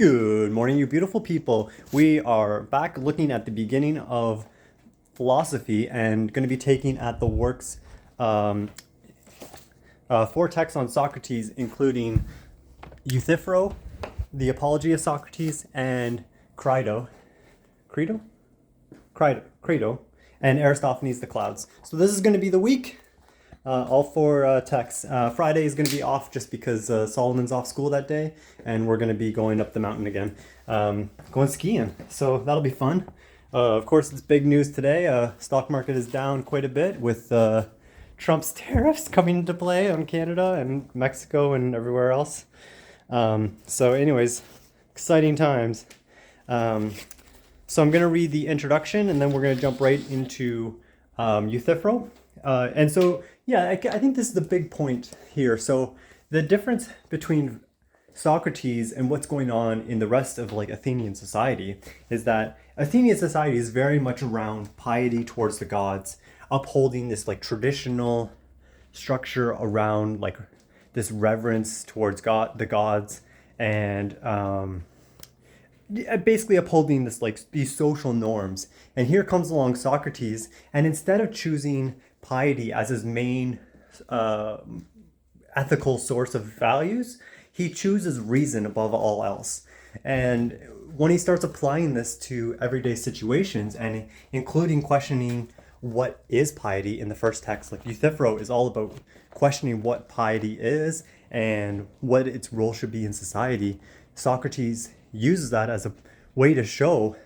Good morning, you beautiful people. We are back looking at the beginning of philosophy and going to be taking at the works, um, four texts on Socrates, including Euthyphro, the Apology of Socrates, and Crito. Crito? Crito, and Aristophanes' The Clouds. So this is going to be the week. All four texts. Friday is going to be off just because Solomon's off school that day, and we're going to be going up the mountain again, going skiing. So that'll be fun. Of course, it's big news today. Stock market is down quite a bit with Trump's tariffs coming into play on Canada and Mexico and everywhere else. So anyways, exciting times. So I'm going to read the introduction, and then we're going to jump right into Euthyphro. I think this is the big point here. So the difference between Socrates and what's going on in the rest of Athenian society is that Athenian society is very much around piety towards the gods, upholding this traditional structure around this reverence towards the gods, and basically upholding these social norms. And here comes along Socrates, and instead of choosing piety as his main ethical source of values, he chooses reason above all else. And when he starts applying this to everyday situations, and including questioning what is piety in the first text, Euthyphro is all about questioning what piety is and what its role should be in society. Socrates uses that as a way to show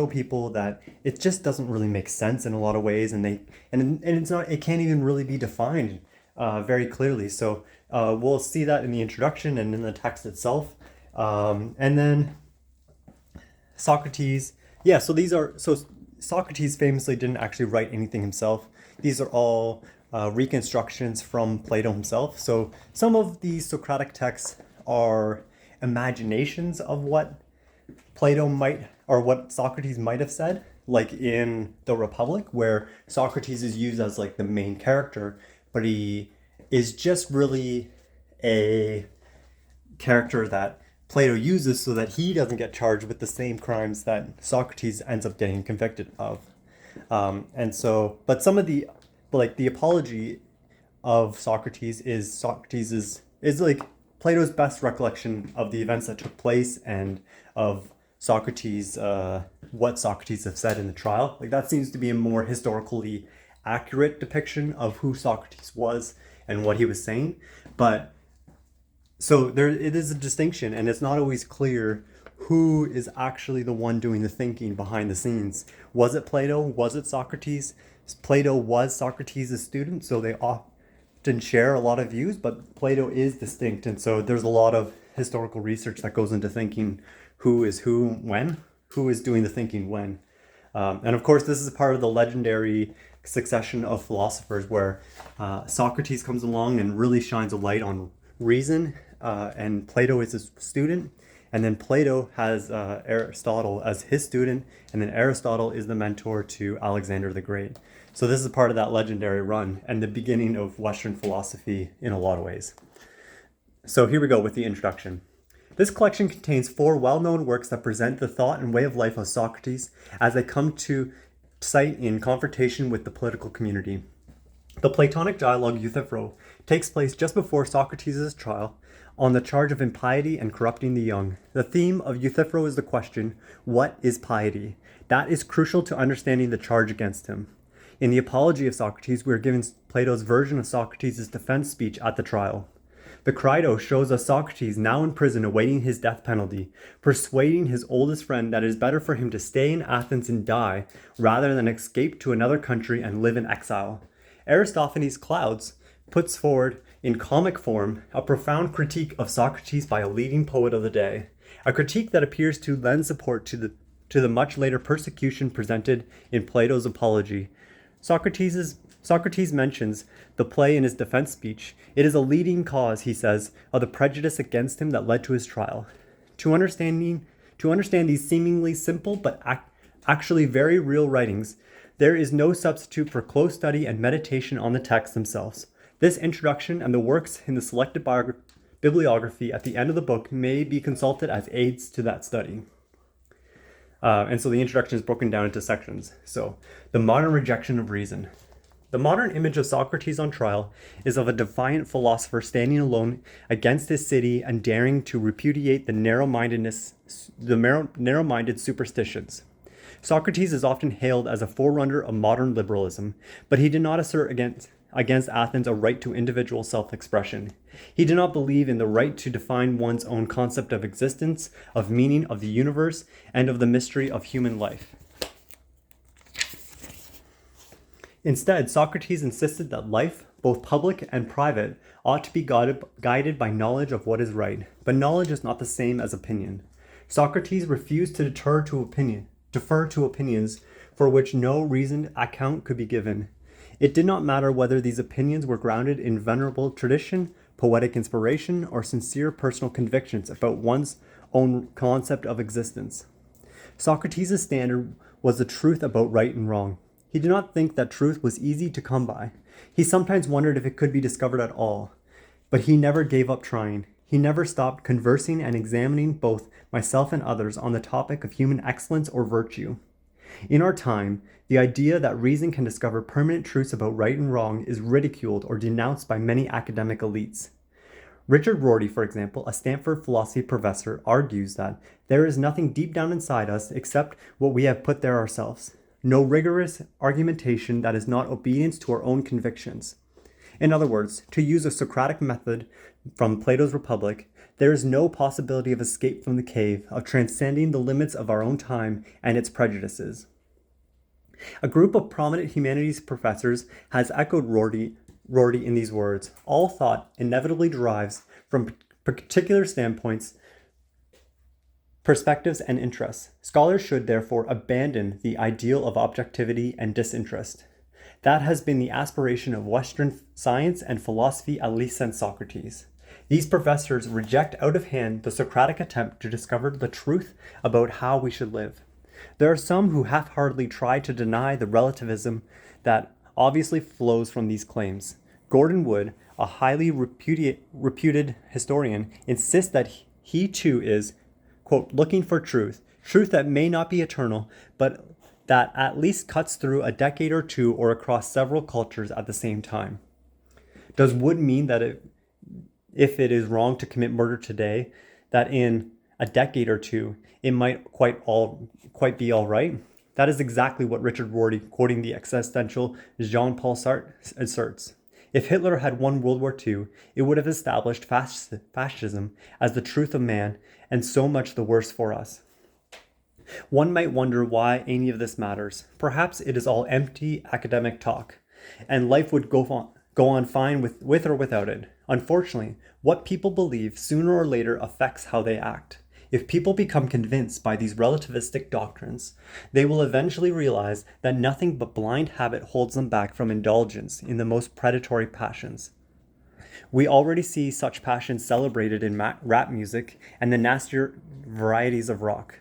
people that it just doesn't really make sense in a lot of ways, and it can't even really be defined very clearly. So we'll see that in the introduction and in the text itself, and then Socrates. So Socrates famously didn't actually write anything himself. These are all reconstructions from Plato himself. So some of these Socratic texts are imaginations of what Plato might, or what Socrates might have said, like in the Republic, where Socrates is used as the main character, but he is just really a character that Plato uses so that he doesn't get charged with the same crimes that Socrates ends up getting convicted of. But some of the apology of Socrates is Plato's best recollection of the events that took place and of Socrates, what Socrates have said in the trial. That seems to be a more historically accurate depiction of who Socrates was and what he was saying. But so it is a distinction, and it's not always clear who is actually the one doing the thinking behind the scenes. Was it Plato? Was it Socrates? Plato was Socrates' student, so they often share a lot of views, but Plato is distinct, and so there's a lot of historical research that goes into thinking who is who when, who is doing the thinking when. And of course, this is part of the legendary succession of philosophers where Socrates comes along and really shines a light on reason, and Plato is his student, and then Plato has Aristotle as his student, and then Aristotle is the mentor to Alexander the Great. So this is part of that legendary run and the beginning of Western philosophy in a lot of ways. So here we go with the introduction. This collection contains 4 well-known works that present the thought and way of life of Socrates as they come to sight in confrontation with the political community. The Platonic dialogue Euthyphro takes place just before Socrates' trial on the charge of impiety and corrupting the young. The theme of Euthyphro is the question, what is piety? That is crucial to understanding the charge against him. In the Apology of Socrates, we are given Plato's version of Socrates' defense speech at the trial. The Crito shows us Socrates now in prison awaiting his death penalty, persuading his oldest friend that it is better for him to stay in Athens and die rather than escape to another country and live in exile. Aristophanes' Clouds puts forward in comic form a profound critique of Socrates by a leading poet of the day, a critique that appears to lend support to the much later persecution presented in Plato's Apology. Socrates mentions the play in his defense speech. It is a leading cause, he says, of the prejudice against him that led to his trial. To understand these seemingly simple but actually very real writings, there is no substitute for close study and meditation on the texts themselves. This introduction and the works in the selected bibliography at the end of the book may be consulted as aids to that study. And so the introduction is broken down into sections. So, the modern rejection of reason. The modern image of Socrates on trial is of a defiant philosopher standing alone against his city and daring to repudiate the narrow-minded superstitions. Socrates is often hailed as a forerunner of modern liberalism, but he did not assert against Athens a right to individual self-expression. He did not believe in the right to define one's own concept of existence, of meaning of the universe, and of the mystery of human life. Instead, Socrates insisted that life, both public and private, ought to be guided by knowledge of what is right, but knowledge is not the same as opinion. Socrates refused to defer to opinions for which no reasoned account could be given. It did not matter whether these opinions were grounded in venerable tradition, poetic inspiration, or sincere personal convictions about one's own concept of existence. Socrates' standard was the truth about right and wrong. He did not think that truth was easy to come by. He sometimes wondered if it could be discovered at all. But he never gave up trying. He never stopped conversing and examining both myself and others on the topic of human excellence or virtue. In our time, the idea that reason can discover permanent truths about right and wrong is ridiculed or denounced by many academic elites. Richard Rorty, for example, a Stanford philosophy professor, argues that there is nothing deep down inside us except what we have put there ourselves. No rigorous argumentation that is not obedience to our own convictions. In other words, to use a Socratic method from Plato's Republic, there is no possibility of escape from the cave, of transcending the limits of our own time and its prejudices. A group of prominent humanities professors has echoed Rorty in these words: all thought inevitably derives from particular standpoints, perspectives, and interests. Scholars should therefore abandon the ideal of objectivity and disinterest. That has been the aspiration of Western science and philosophy, at least since Socrates. These professors reject out of hand the Socratic attempt to discover the truth about how we should live. There are some who half-heartedly try to deny the relativism that obviously flows from these claims. Gordon Wood, a highly reputed historian, insists that he too is, quote, looking for truth that may not be eternal, but that at least cuts through a decade or two or across several cultures at the same time. Does Wood mean that if it is wrong to commit murder today, that in a decade or two, it might quite be all right? That is exactly what Richard Rorty, quoting the existential Jean-Paul Sartre, asserts. If Hitler had won World War II, it would have established fascism as the truth of man, and so much the worse for us. One might wonder why any of this matters. Perhaps it is all empty academic talk, and life would go on fine with or without it. Unfortunately, what people believe sooner or later affects how they act. If people become convinced by these relativistic doctrines, they will eventually realize that nothing but blind habit holds them back from indulgence in the most predatory passions. We already see such passions celebrated in rap music and the nastier varieties of rock.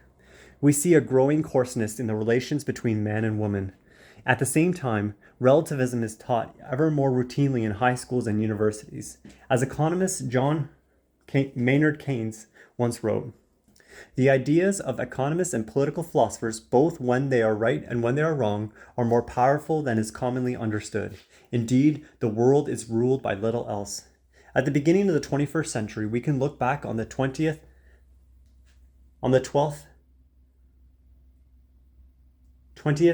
We see a growing coarseness in the relations between man and woman. At the same time, relativism is taught ever more routinely in high schools and universities. As economist John Maynard Keynes once wrote, "The ideas of economists and political philosophers, both when they are right and when they are wrong, are more powerful than is commonly understood. Indeed, the world is ruled by little else." At the beginning of the 21st century, we can look back on the 20th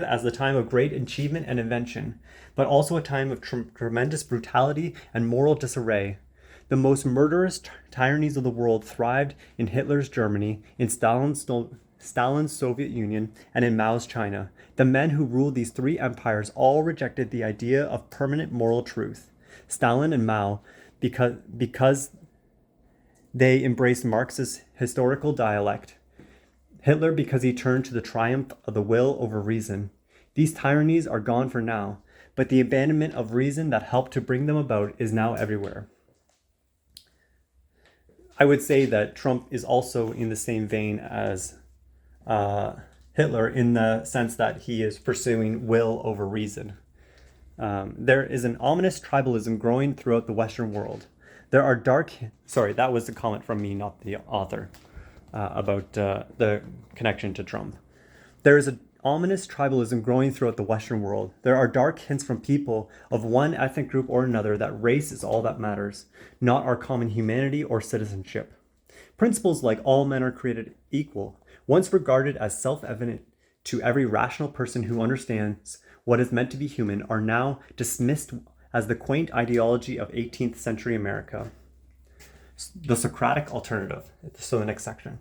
as the time of great achievement and invention, but also a time of tremendous brutality and moral disarray. The most murderous tyrannies of the world thrived in Hitler's Germany, in Stalin's Soviet Union, and in Mao's China. The men who ruled these three empires all rejected the idea of permanent moral truth. Stalin and Mao, because they embraced Marx's historical dialect. Hitler because he turned to the triumph of the will over reason. These tyrannies are gone for now, but the abandonment of reason that helped to bring them about is now everywhere. I would say that Trump is also in the same vein as Hitler in the sense that he is pursuing will over reason. There is an ominous tribalism growing throughout the Western world. There are dark... Sorry, that was a comment from me, not the author, about the connection to Trump. There is an ominous tribalism growing throughout the Western world. There are dark hints from people of one ethnic group or another that race is all that matters, not our common humanity or citizenship. Principles like all men are created equal, once regarded as self-evident to every rational person who understands what is meant to be human, are now dismissed as the quaint ideology of 18th century America. The Socratic alternative. So the next section.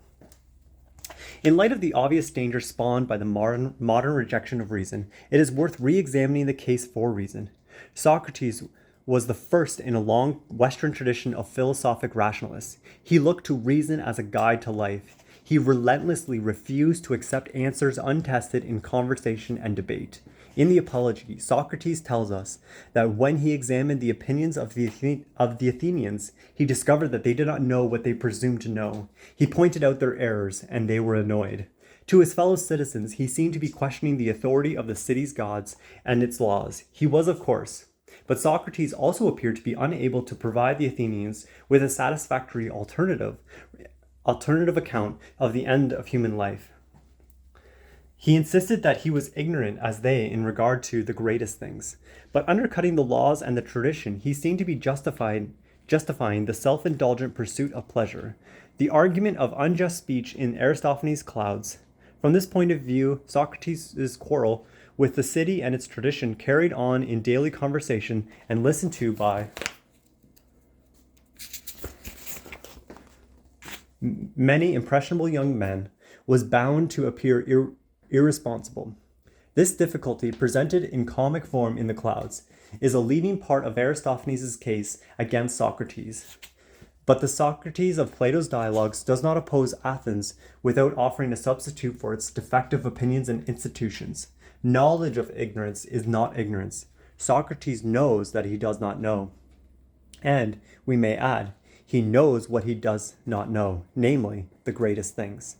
In light of the obvious danger spawned by the modern rejection of reason, it is worth re-examining the case for reason. Socrates was the first in a long Western tradition of philosophic rationalists. He looked to reason as a guide to life. He relentlessly refused to accept answers untested in conversation and debate. In the Apology, Socrates tells us that when he examined the opinions of the Athenians, he discovered that they did not know what they presumed to know. He pointed out their errors, and they were annoyed. To his fellow citizens, he seemed to be questioning the authority of the city's gods and its laws. He was, of course. But Socrates also appeared to be unable to provide the Athenians with a satisfactory alternative account of the end of human life. He insisted that he was ignorant as they in regard to the greatest things. But undercutting the laws and the tradition, he seemed to be justifying the self-indulgent pursuit of pleasure. The argument of unjust speech in Aristophanes' Clouds. From this point of view, Socrates' quarrel with the city and its tradition, carried on in daily conversation and listened to by many impressionable young men, was bound to appear irresponsible. This difficulty, presented in comic form in the Clouds, is a leading part of Aristophanes' case against Socrates. But the Socrates of Plato's dialogues does not oppose Athens without offering a substitute for its defective opinions and institutions. Knowledge of ignorance is not ignorance. Socrates knows that he does not know. And, we may add, he knows what he does not know, namely, the greatest things,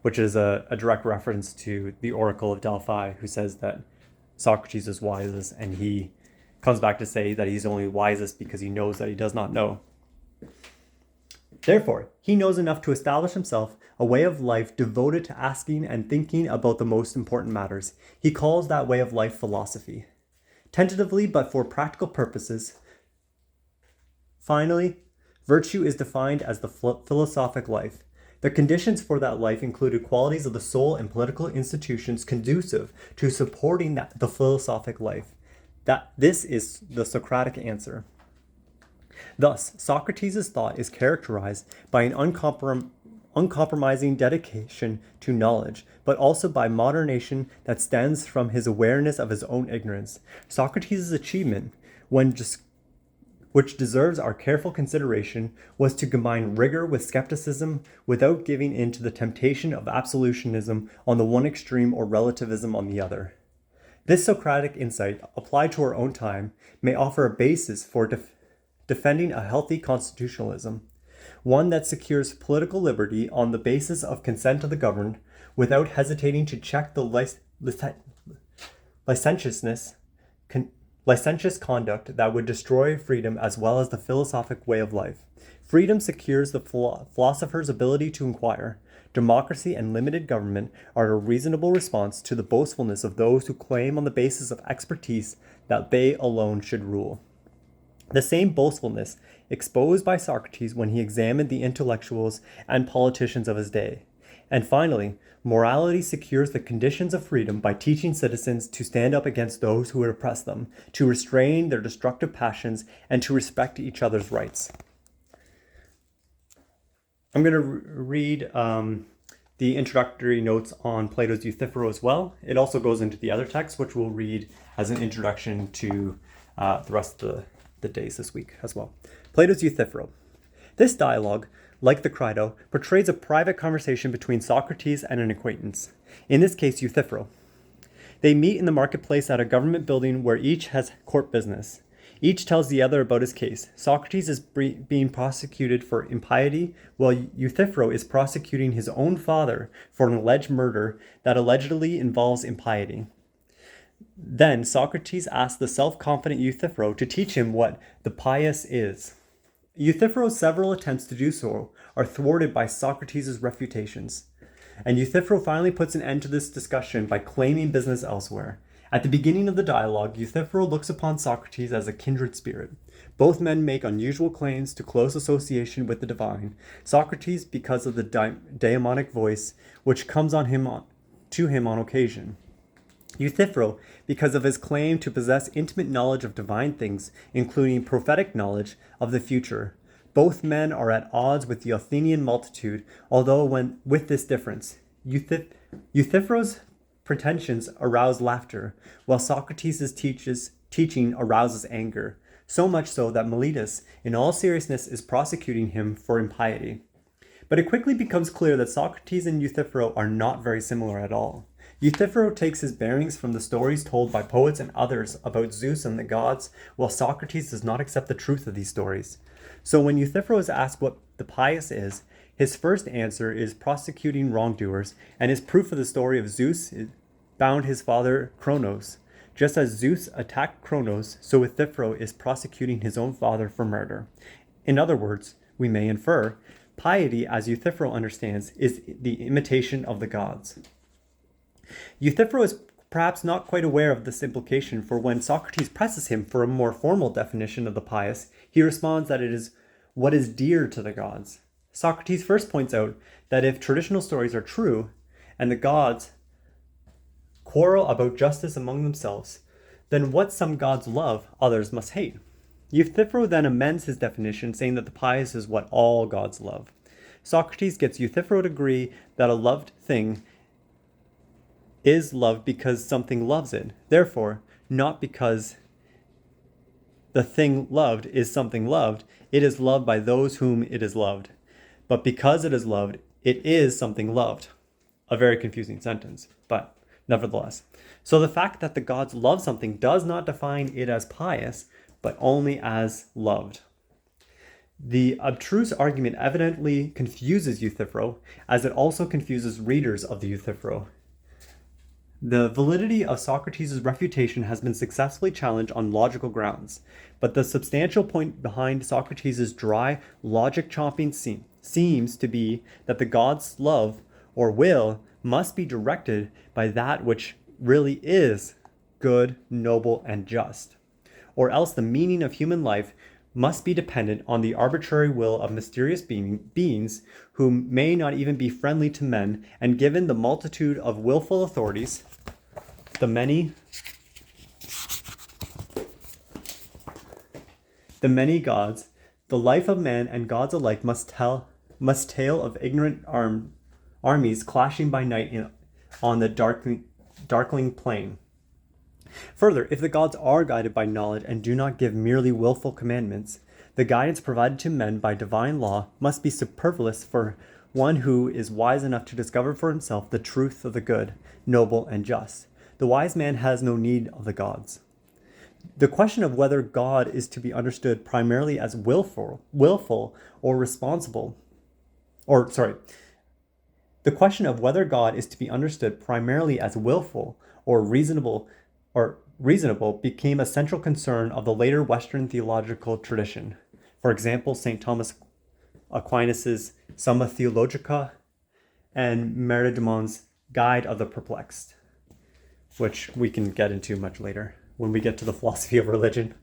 which is a direct reference to the Oracle of Delphi, who says that Socrates is wisest, and he comes back to say that he's only wisest because he knows that he does not know. Therefore, he knows enough to establish himself a way of life devoted to asking and thinking about the most important matters. He calls that way of life philosophy. Tentatively, but for practical purposes, finally, virtue is defined as the philosophic life. The conditions for that life included qualities of the soul and political institutions conducive to supporting the philosophic life. This is the Socratic answer. Thus, Socrates' thought is characterized by an uncompromising dedication to knowledge, but also by moderation that stems from his awareness of his own ignorance. Socrates' achievement, which deserves our careful consideration, was to combine rigor with skepticism without giving in to the temptation of absolutionism on the one extreme or relativism on the other. This Socratic insight, applied to our own time, may offer a basis for defending a healthy constitutionalism, one that secures political liberty on the basis of consent of the governed, without hesitating to check the licentious conduct that would destroy freedom as well as the philosophic way of life. Freedom secures the philosopher's ability to inquire. Democracy and limited government are a reasonable response to the boastfulness of those who claim on the basis of expertise that they alone should rule. The same boastfulness exposed by Socrates when he examined the intellectuals and politicians of his day. And finally, morality secures the conditions of freedom by teaching citizens to stand up against those who would oppress them, to restrain their destructive passions, and to respect each other's rights. I'm going to read the introductory notes on Plato's Euthyphro as well. It also goes into the other text, which we'll read as an introduction to the rest of the days this week as well. Plato's Euthyphro. This dialogue, like the Crito, portrays a private conversation between Socrates and an acquaintance, in this case Euthyphro. They meet in the marketplace at a government building where each has court business. Each tells the other about his case. Socrates is being prosecuted for impiety, while Euthyphro is prosecuting his own father for an alleged murder that allegedly involves impiety. Then Socrates asks the self-confident Euthyphro to teach him what the pious is. Euthyphro's several attempts to do so are thwarted by Socrates' refutations. And Euthyphro finally puts an end to this discussion by claiming business elsewhere. At the beginning of the dialogue, Euthyphro looks upon Socrates as a kindred spirit. Both men make unusual claims to close association with the divine. Socrates, because of the daemonic voice which comes to him on occasion. Euthyphro, because of his claim to possess intimate knowledge of divine things, including prophetic knowledge of the future. Both men are at odds with the Athenian multitude, although with this difference. Euthyphro's pretensions arouse laughter, while Socrates' teaching arouses anger, so much so that Miletus, in all seriousness, is prosecuting him for impiety. But it quickly becomes clear that Socrates and Euthyphro are not very similar at all. Euthyphro takes his bearings from the stories told by poets and others about Zeus and the gods, while Socrates does not accept the truth of these stories. So when Euthyphro is asked what the pious is, his first answer is prosecuting wrongdoers, and his proof of the story of Zeus bound his father Cronos. Just as Zeus attacked Cronos, so Euthyphro is prosecuting his own father for murder. In other words, we may infer, piety, as Euthyphro understands, is the imitation of the gods. Euthyphro is perhaps not quite aware of this implication, for when Socrates presses him for a more formal definition of the pious, he responds that it is what is dear to the gods. Socrates first points out that if traditional stories are true, and the gods quarrel about justice among themselves, then what some gods love, others must hate. Euthyphro then amends his definition, saying that the pious is what all gods love. Socrates gets Euthyphro to agree that a loved thing is loved because something loves it. Therefore, not because the thing loved is something loved, it is loved by those whom it is loved. But because it is loved, it is something loved. A very confusing sentence, but nevertheless. So the fact that the gods love something does not define it as pious, but only as loved. The abstruse argument evidently confuses Euthyphro, as it also confuses readers of the Euthyphro. The validity of Socrates' refutation has been successfully challenged on logical grounds, but the substantial point behind Socrates' dry, logic-chopping seems to be that the gods' love, or will, must be directed by that which really is good, noble, and just, or else the meaning of human life must be dependent on the arbitrary will of mysterious beings who may not even be friendly to men, and given the multitude of willful authorities, the many gods, the life of man and gods alike must tell of ignorant armies clashing by night on the darkling plain. Further, if the gods are guided by knowledge and do not give merely willful commandments, the guidance provided to men by divine law must be superfluous for one who is wise enough to discover for himself the truth of the good, noble, and just. The wise man has no need of the gods. The question of whether God is to be understood primarily as willful or responsible, the question of whether God is to be understood primarily as willful or reasonable became a central concern of the later Western theological tradition. For example, St. Thomas Aquinas' Summa Theologica and Meridemon's Guide of the Perplexed, which we can get into much later when we get to the philosophy of religion.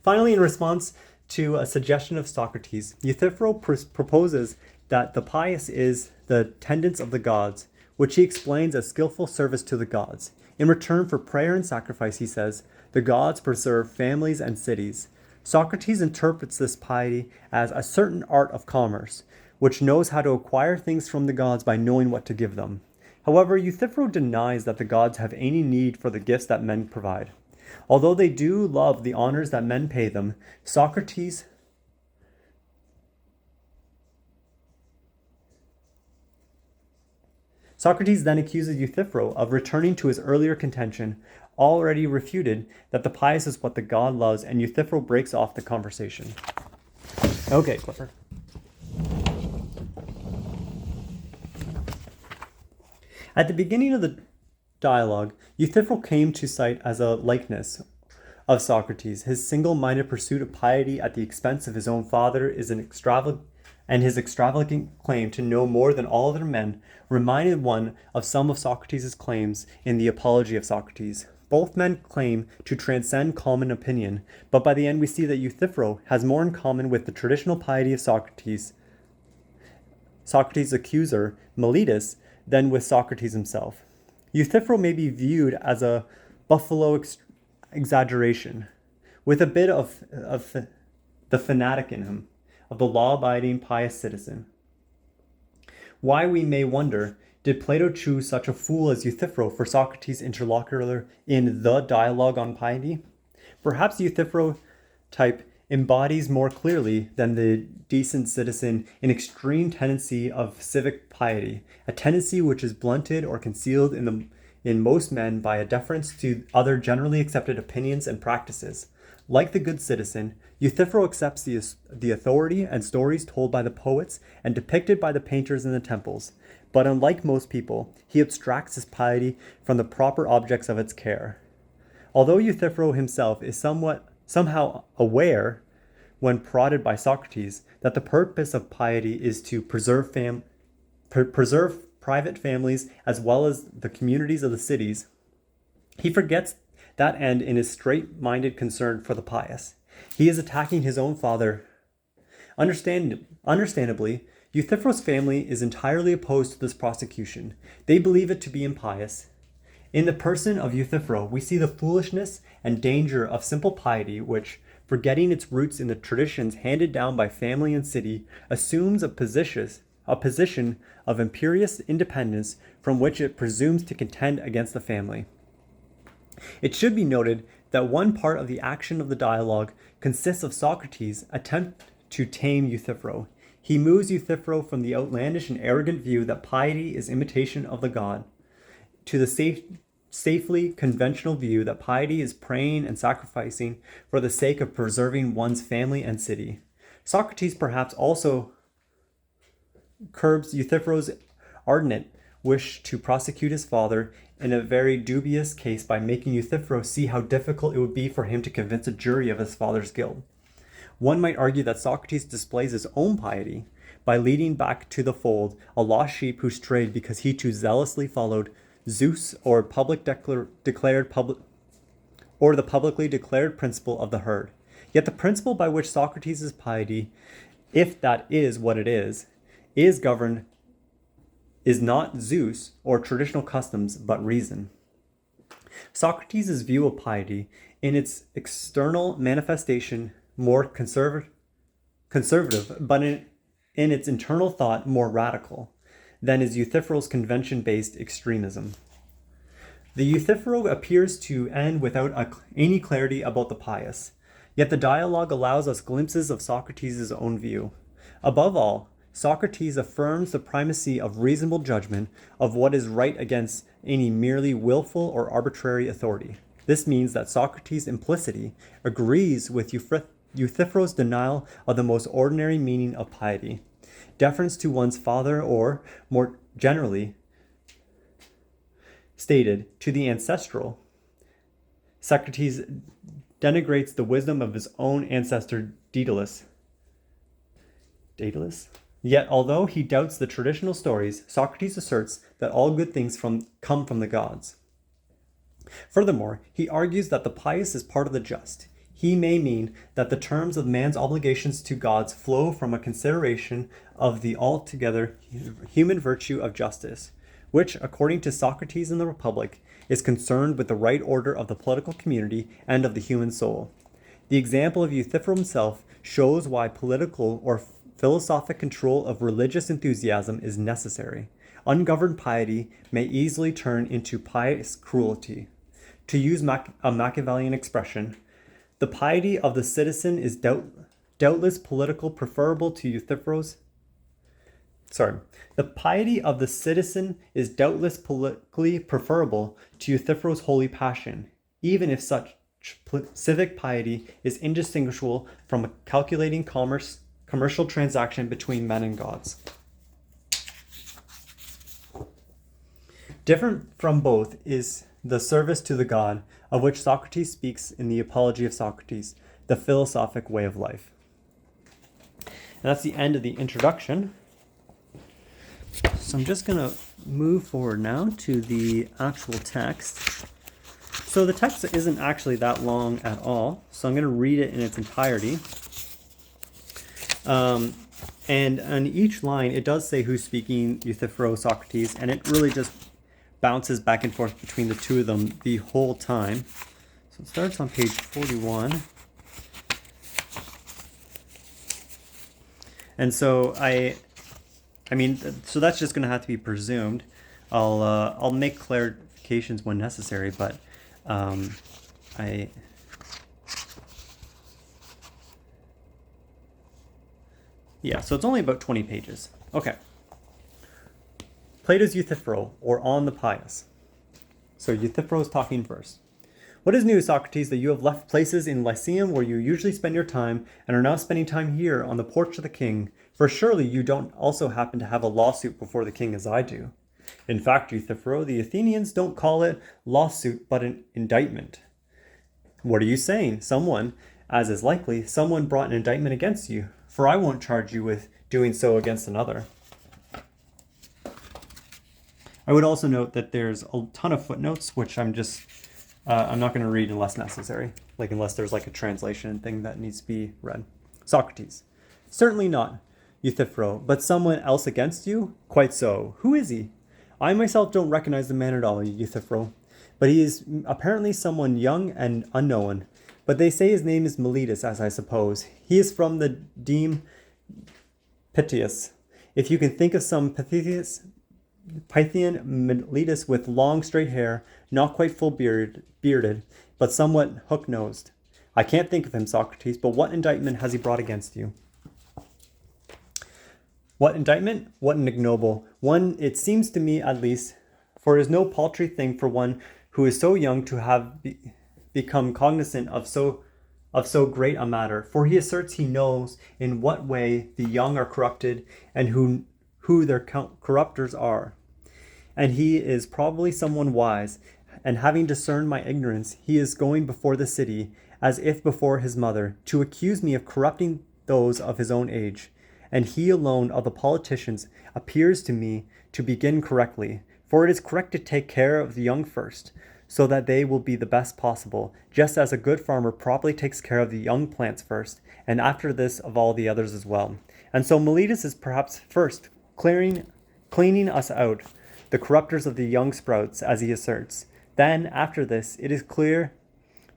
Finally, in response to a suggestion of Socrates, Euthyphro proposes that the pious is the tendance of the gods, which he explains as skillful service to the gods. In return for prayer and sacrifice, he says, the gods preserve families and cities. Socrates interprets this piety as a certain art of commerce, which knows how to acquire things from the gods by knowing what to give them. However, Euthyphro denies that the gods have any need for the gifts that men provide. Although they do love the honors that men pay them, Socrates then accuses Euthyphro of returning to his earlier contention, already refuted, that the pious is what the god loves, and Euthyphro breaks off the conversation. Okay, Clifford. At the beginning of the dialogue, Euthyphro came to cite as a likeness of Socrates. His single-minded pursuit of piety at the expense of his own father is an extravagant, and his extravagant claim to know more than all other men reminded one of some of Socrates' claims in the Apology of Socrates. Both men claim to transcend common opinion, but by the end we see that Euthyphro has more in common with the traditional piety of Socrates' accuser, Meletus, than with Socrates himself. Euthyphro may be viewed as a buffalo exaggeration, with a bit of the fanatic in him, of the law-abiding, pious citizen. Why, we may wonder, did Plato choose such a fool as Euthyphro for Socrates' interlocutor in the Dialogue on Piety? Perhaps Euthyphro type embodies more clearly than the decent citizen an extreme tendency of civic piety, a tendency which is blunted or concealed in most men by a deference to other generally accepted opinions and practices. Like the good citizen, Euthyphro accepts the authority and stories told by the poets and depicted by the painters in the temples, but unlike most people, he abstracts his piety from the proper objects of its care. Although Euthyphro himself is somehow aware, when prodded by Socrates, that the purpose of piety is to preserve private families as well as the communities of the cities, he forgets that end in his straight-minded concern for the pious. He is attacking his own father. Understandably, Euthyphro's family is entirely opposed to this prosecution. They believe it to be impious. In the person of Euthyphro, we see the foolishness and danger of simple piety, which, forgetting its roots in the traditions handed down by family and city, assumes a position of imperious independence from which it presumes to contend against the family. It should be noted that one part of the action of the dialogue consists of Socrates' attempt to tame Euthyphro. He moves Euthyphro from the outlandish and arrogant view that piety is imitation of the god, to the safely conventional view that piety is praying and sacrificing for the sake of preserving one's family and city. Socrates perhaps also curbs Euthyphro's ardent wish to prosecute his father in a very dubious case by making Euthyphro see how difficult it would be for him to convince a jury of his father's guilt. One might argue that Socrates displays his own piety by leading back to the fold a lost sheep who strayed because he too zealously followed Zeus or the publicly declared principle of the herd. Yet the principle by which Socrates' piety, if that is what it is governed is not Zeus or traditional customs, but reason. Socrates' view of piety, in its external manifestation, more conservative, but in its internal thought, more radical than is Euthyphro's convention-based extremism. The Euthyphro appears to end without any clarity about the pious, yet the dialogue allows us glimpses of Socrates' own view. Above all, Socrates affirms the primacy of reasonable judgment of what is right against any merely willful or arbitrary authority. This means that Socrates implicitly agrees with Euthyphro's denial of the most ordinary meaning of piety, deference to one's father, or, more generally stated, to the ancestral. Socrates denigrates the wisdom of his own ancestor Daedalus. Yet, although he doubts the traditional stories, Socrates asserts that all good things come from the gods. Furthermore, he argues that the pious is part of the just. He may mean that the terms of man's obligations to gods flow from a consideration of the altogether human virtue of justice, which, according to Socrates in the Republic, is concerned with the right order of the political community and of the human soul. The example of Euthyphro himself shows why political or philosophic control of religious enthusiasm is necessary. Ungoverned piety may easily turn into pious cruelty. To use a Machiavellian expression, the piety of the citizen is doubtless politically preferable to Euthyphro's. The piety of the citizen is doubtless politically preferable to Euthyphro's holy passion, even if such civic piety is indistinguishable from a calculating commercial transaction between men and gods. Different from both is the service to the god, of which Socrates speaks in the Apology of Socrates, the philosophic way of life. And that's the end of the introduction. So I'm just going to move forward now to the actual text. So the text isn't actually that long at all, so I'm going to read it in its entirety. And on each line, it does say who's speaking, Euthyphro, Socrates, and it really just bounces back and forth between the two of them the whole time. So it starts on page 41. And so so that's just going to have to be presumed. I'll make clarifications when necessary, but yeah, so it's only about 20 pages. Okay. Plato's Euthyphro, or On the Pious. So Euthyphro is talking first. What is new, Socrates, that you have left places in Lyceum where you usually spend your time and are now spending time here on the porch of the king? For surely you don't also happen to have a lawsuit before the king as I do. In fact, Euthyphro, the Athenians don't call it lawsuit but an indictment. What are you saying? Someone, as is likely, someone brought an indictment against you, for I won't charge you with doing so against another. I would also note that there's a ton of footnotes, which I'm not going to read unless necessary, unless there's a translation thing that needs to be read. Socrates. Certainly not, Euthyphro, but someone else against you? Quite so. Who is he? I myself don't recognize the man at all, Euthyphro, but he is apparently someone young and unknown. But they say his name is Miletus, as I suppose. He is from the deme Pythias. If you can think of some Pythian Miletus with long straight hair, not quite full bearded, but somewhat hook-nosed. I can't think of him, Socrates, but what indictment has he brought against you? What indictment? What an ignoble one, it seems to me at least, for it is no paltry thing for one who is so young to have become cognizant of so great a matter. For he asserts he knows in what way the young are corrupted and who their corruptors are. And he is probably someone wise, and having discerned my ignorance, he is going before the city, as if before his mother, to accuse me of corrupting those of his own age. And he alone of the politicians appears to me to begin correctly, for it is correct to take care of the young first, so that they will be the best possible, just as a good farmer properly takes care of the young plants first, and after this of all the others as well. And so Miletus is perhaps first cleaning us out, the corrupters of the young sprouts, as he asserts. Then, after this, it is clear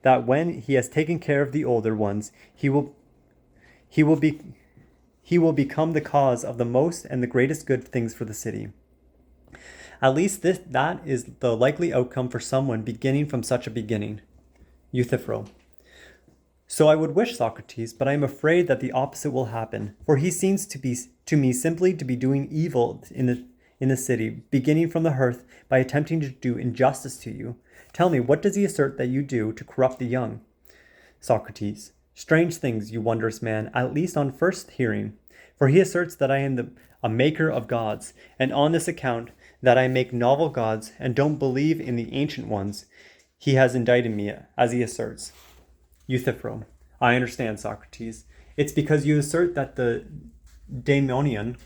that when he has taken care of the older ones, he will become the cause of the most and the greatest good things for the city. At least that is the likely outcome for someone beginning from such a beginning. Euthyphro. So I would wish, Socrates, but I am afraid that the opposite will happen, for he seems to me simply to be doing evil in the city, beginning from the hearth by attempting to do injustice to you. Tell me, what does he assert that you do to corrupt the young? Socrates. Strange things, you wondrous man, at least on first hearing. For he asserts that I am a maker of gods, and on this account, that I make novel gods and don't believe in the ancient ones, he has indicted me, as he asserts. Euthyphro. I understand, Socrates. It's because you assert that the daemonion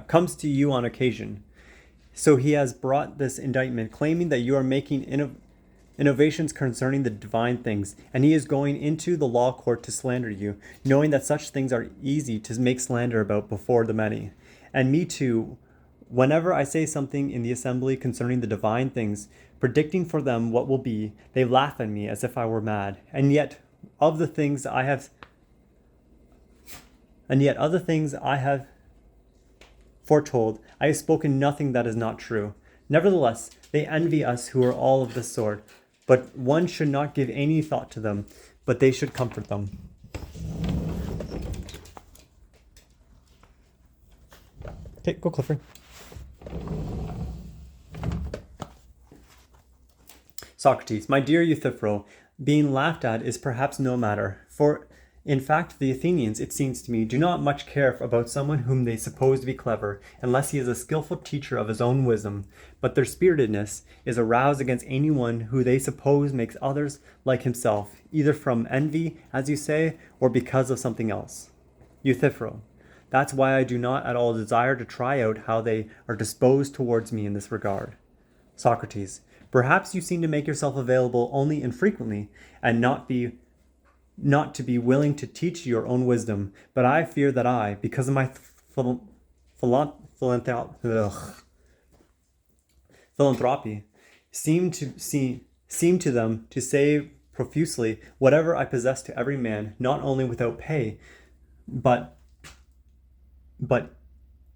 comes to you on occasion. So he has brought this indictment, claiming that you are making innovations concerning the divine things, and he is going into the law court to slander you, knowing that such things are easy to make slander about before the many. And me too, whenever I say something in the assembly concerning the divine things, predicting for them what will be, they laugh at me as if I were mad. And yet other things I have foretold, I have spoken nothing that is not true. Nevertheless, they envy us who are all of this sort, but one should not give any thought to them, but they should comfort them. Okay, go Clifford. Socrates, my dear Euthyphro, being laughed at is perhaps no matter, for In fact, the Athenians, it seems to me, do not much care about someone whom they suppose to be clever, unless he is a skillful teacher of his own wisdom, but their spiritedness is aroused against anyone who they suppose makes others like himself, either from envy, as you say, or because of something else. Euthyphro, that's why I do not at all desire to try out how they are disposed towards me in this regard. Socrates, perhaps you seem to make yourself available only infrequently, and not to be willing to teach your own wisdom, but I fear that I, because of my philanthropy, seem to them to save profusely whatever I possess to every man, not only without pay, but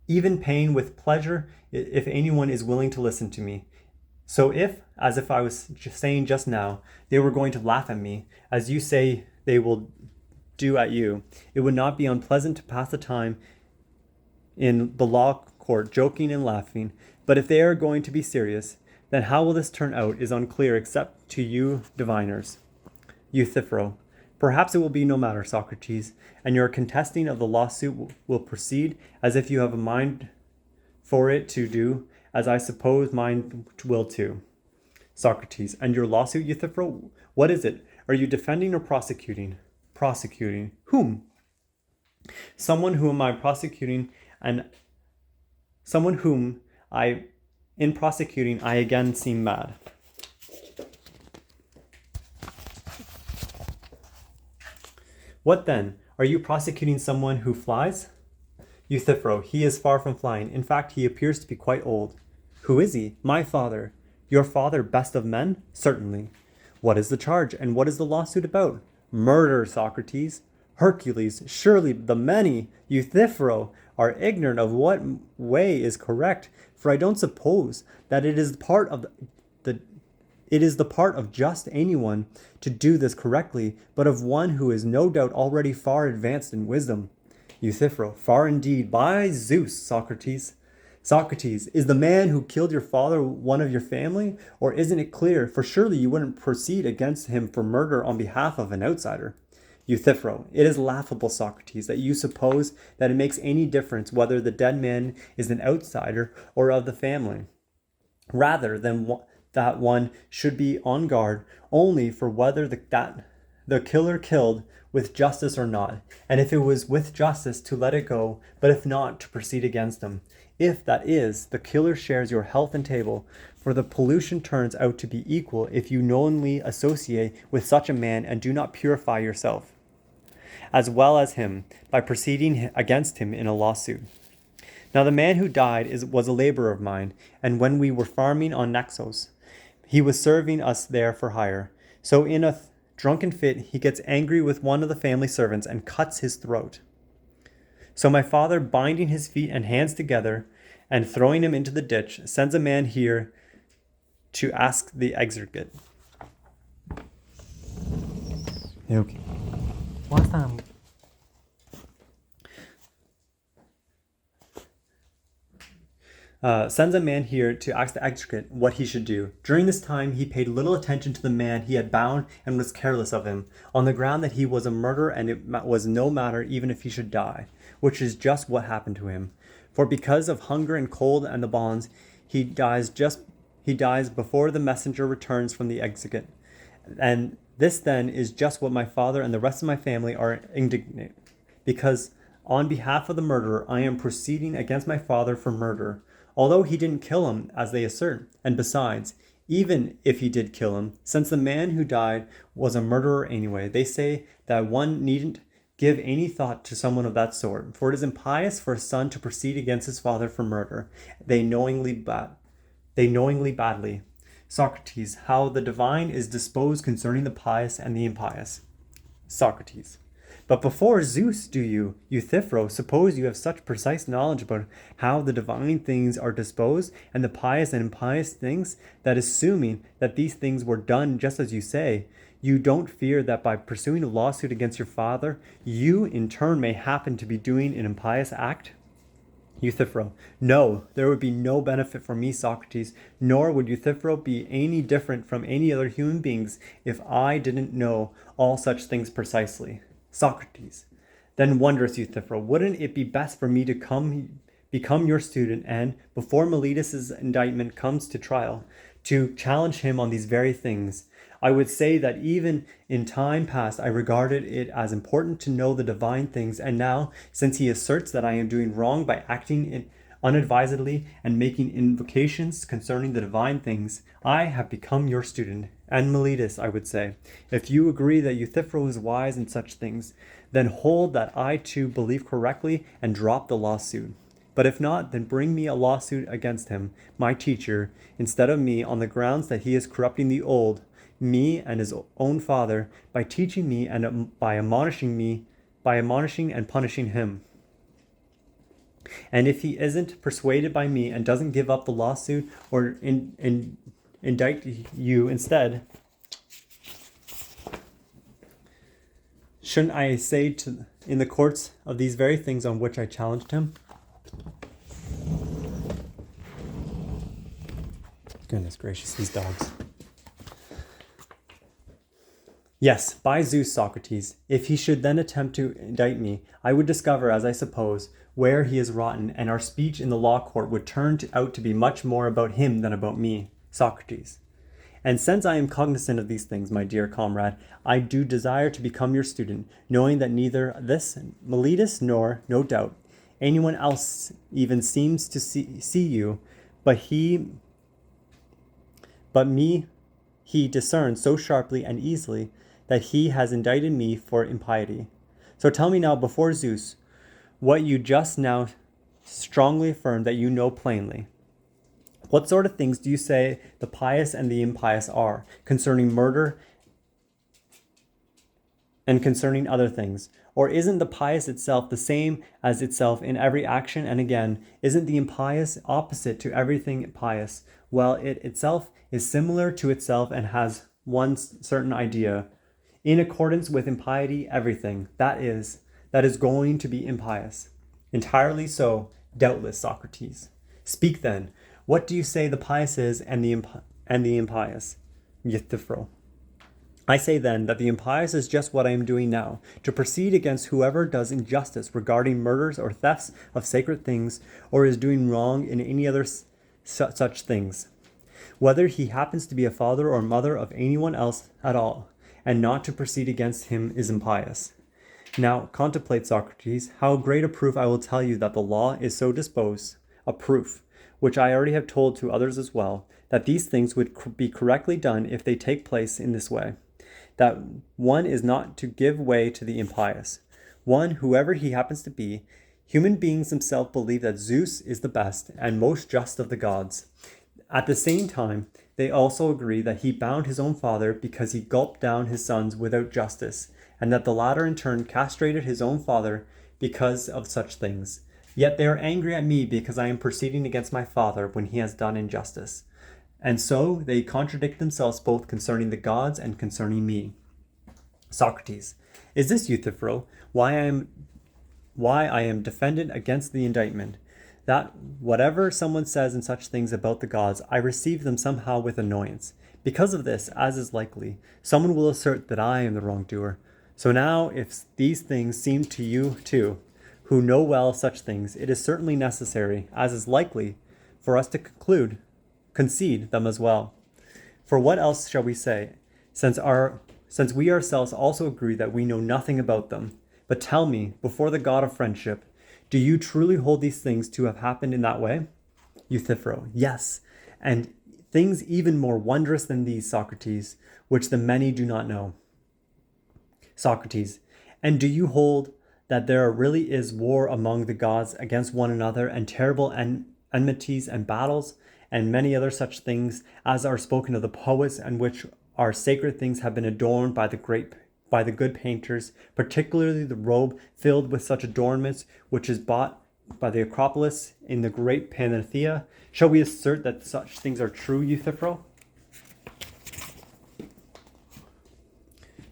even paying with pleasure if anyone is willing to listen to me. So if, as if I was saying just now, they were going to laugh at me, as you say they will do at you, it would not be unpleasant to pass the time in the law court joking and laughing. But if they are going to be serious, then how will this turn out is unclear except to you diviners. Euthyphro, perhaps it will be no matter, Socrates, and your contesting of the lawsuit will proceed as if you have a mind for it to do, as I suppose mine will too. Socrates, and your lawsuit, Euthyphro, what is it? Are you defending or prosecuting? Prosecuting. Whom? Someone whom I prosecuting, and someone whom in prosecuting, I again seem mad. What then? Are you prosecuting someone who flies? Euthyphro, he is far from flying. In fact, he appears to be quite old. Who is he? My father. Your father, best of men? Certainly. What is the charge, and what is the lawsuit about? Murder, Socrates. Hercules, surely the many, Euthyphro, are ignorant of what way is correct, for I don't suppose that it is part of the part of just anyone to do this correctly, but of one who is no doubt already far advanced in wisdom. Euthyphro, far indeed, by Zeus, Socrates. Socrates, is the man who killed your father one of your family? Or isn't it clear? For surely you wouldn't proceed against him for murder on behalf of an outsider. Euthyphro, it is laughable, Socrates, that you suppose that it makes any difference whether the dead man is an outsider or of the family, rather than that one should be on guard only for whether the killer killed with justice or not, and if it was with justice to let it go, but if not, to proceed against him. If, that is, the killer shares your health and table, for the pollution turns out to be equal if you knowingly associate with such a man and do not purify yourself, as well as him, by proceeding against him in a lawsuit. Now the man who died was a laborer of mine, and when we were farming on Naxos, he was serving us there for hire. So in a drunken fit, he gets angry with one of the family servants and cuts his throat. So my father, binding his feet and hands together and throwing him into the ditch, sends a man here to ask the executor. Okay. What's that? Sends a man here to ask the executor what he should do. During this time, he paid little attention to the man he had bound and was careless of him, on the ground that he was a murderer and it was no matter even if he should die, which is just what happened to him. For because of hunger and cold and the bonds, he dies before the messenger returns from the executor. And this then is just what my father and the rest of my family are indignant, because on behalf of the murderer, I am proceeding against my father for murder, although he didn't kill him, as they assert. And besides, even if he did kill him, since the man who died was a murderer anyway, they say that one needn't give any thought to someone of that sort, for it is impious for a son to proceed against his father for murder. They knowingly badly. Socrates, how the divine is disposed concerning the pious and the impious. Socrates, but before Zeus do you, Euthyphro, suppose you have such precise knowledge about how the divine things are disposed and the pious and impious things, that assuming that these things were done just as you say, you don't fear that by pursuing a lawsuit against your father, you in turn may happen to be doing an impious act? Euthyphro, no, there would be no benefit for me, Socrates, nor would Euthyphro be any different from any other human beings if I didn't know all such things precisely. Socrates. Then wondrous Euthyphro, wouldn't it be best for me to become your student and, before Meletus's indictment comes to trial, to challenge him on these very things? I would say that even in time past I regarded it as important to know the divine things, and now, since he asserts that I am doing wrong by acting unadvisedly and making invocations concerning the divine things, I have become your student. And Meletus, I would say, if you agree that Euthyphro is wise in such things, then hold that I too believe correctly and drop the lawsuit. But if not, then bring me a lawsuit against him, my teacher, instead of me, on the grounds that he is corrupting the old, me and his own father, by teaching me and by admonishing and punishing him. And if he isn't persuaded by me and doesn't give up the lawsuit or indict you instead, shouldn't I say in the courts of these very things on which I challenged him? Goodness gracious, these dogs. Yes, by Zeus, Socrates, if he should then attempt to indict me, I would discover, as I suppose, where he is rotten, and our speech in the law court would turn out to be much more about him than about me, Socrates. And since I am cognizant of these things, my dear comrade, I do desire to become your student, knowing that neither this Meletus nor, no doubt, anyone else even seems to see you, but me he discerns so sharply and easily that he has indicted me for impiety. So tell me now before Zeus what you just now strongly affirm that you know plainly. What sort of things do you say the pious and the impious are, concerning murder and concerning other things? Or isn't the pious itself the same as itself in every action? And again, isn't the impious opposite to everything pious, while it itself is similar to itself and has one certain idea? In accordance with impiety, everything that is going to be impious. Entirely so, doubtless, Socrates. Speak then. What do you say the pious is and the impious? Euthyphro. I say then that the impious is just what I am doing now, to proceed against whoever does injustice regarding murders or thefts of sacred things, or is doing wrong in any other such things, whether he happens to be a father or mother of anyone else at all, and not to proceed against him is impious. Now contemplate, Socrates, how great a proof I will tell you that the law is so disposed, a proof, which I already have told to others as well, that these things would be correctly done if they take place in this way, that one is not to give way to the impious. One, whoever he happens to be, human beings themselves believe that Zeus is the best and most just of the gods. At the same time, they also agree that he bound his own father because he gulped down his sons without justice, and that the latter in turn castrated his own father because of such things. Yet they are angry at me because I am proceeding against my father when he has done injustice. And so they contradict themselves both concerning the gods and concerning me. Socrates. Is this, Euthyphro, why I am defended against the indictment? That whatever someone says in such things about the gods, I receive them somehow with annoyance. Because of this, as is likely, someone will assert that I am the wrongdoer. So now, if these things seem to you too, who know well such things, it is certainly necessary, as is likely, for us to concede them as well. For what else shall we say, since we ourselves also agree that we know nothing about them? But tell me, before the God of friendship, do you truly hold these things to have happened in that way? Euthyphro. Yes, and things even more wondrous than these, Socrates, which the many do not know. Socrates. And do you hold that there really is war among the gods against one another, and terrible enmities and battles, and many other such things as are spoken of the poets, and which our sacred things have been adorned by the good painters, particularly the robe filled with such adornments, which is bought by the Acropolis in the great Pantheia? Shall we assert that such things are true, Euthyphro?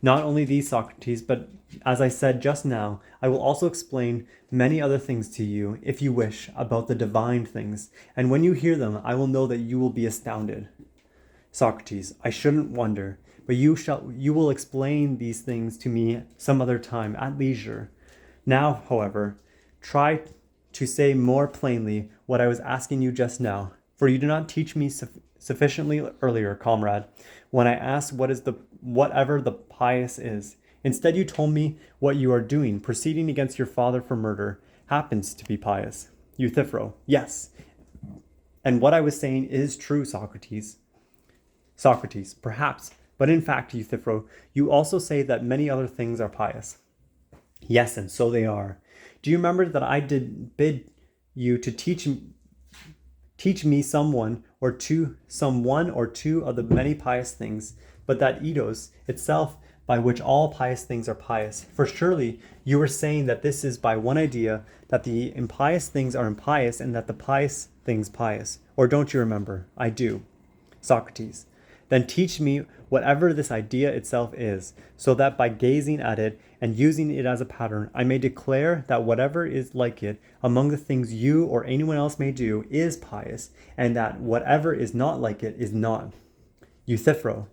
Not only these, Socrates, but as I said just now, I will also explain many other things to you, if you wish, about the divine things, and when you hear them, I will know that you will be astounded. Socrates. I shouldn't wonder, but you will explain these things to me some other time at leisure. Now, however, try to say more plainly what I was asking you just now, for you did not teach me sufficiently earlier, comrade, when I asked whatever the pious is. Instead, you told me what you are doing, proceeding against your father for murder, happens to be pious. Euthyphro: yes. And what I was saying is true, Socrates. Socrates: perhaps, but in fact, Euthyphro, you also say that many other things are pious. Yes, and so they are. Do you remember that I did bid you to teach me some one or two of the many pious things, but that eidos itself, by which all pious things are pious? For surely you were saying that this is by one idea, that the impious things are impious and that the pious things pious. Or don't you remember? I do. Socrates: then teach me whatever this idea itself is, so that by gazing at it and using it as a pattern, I may declare that whatever is like it among the things you or anyone else may do is pious, and that whatever is not like it is not. Euthyphro: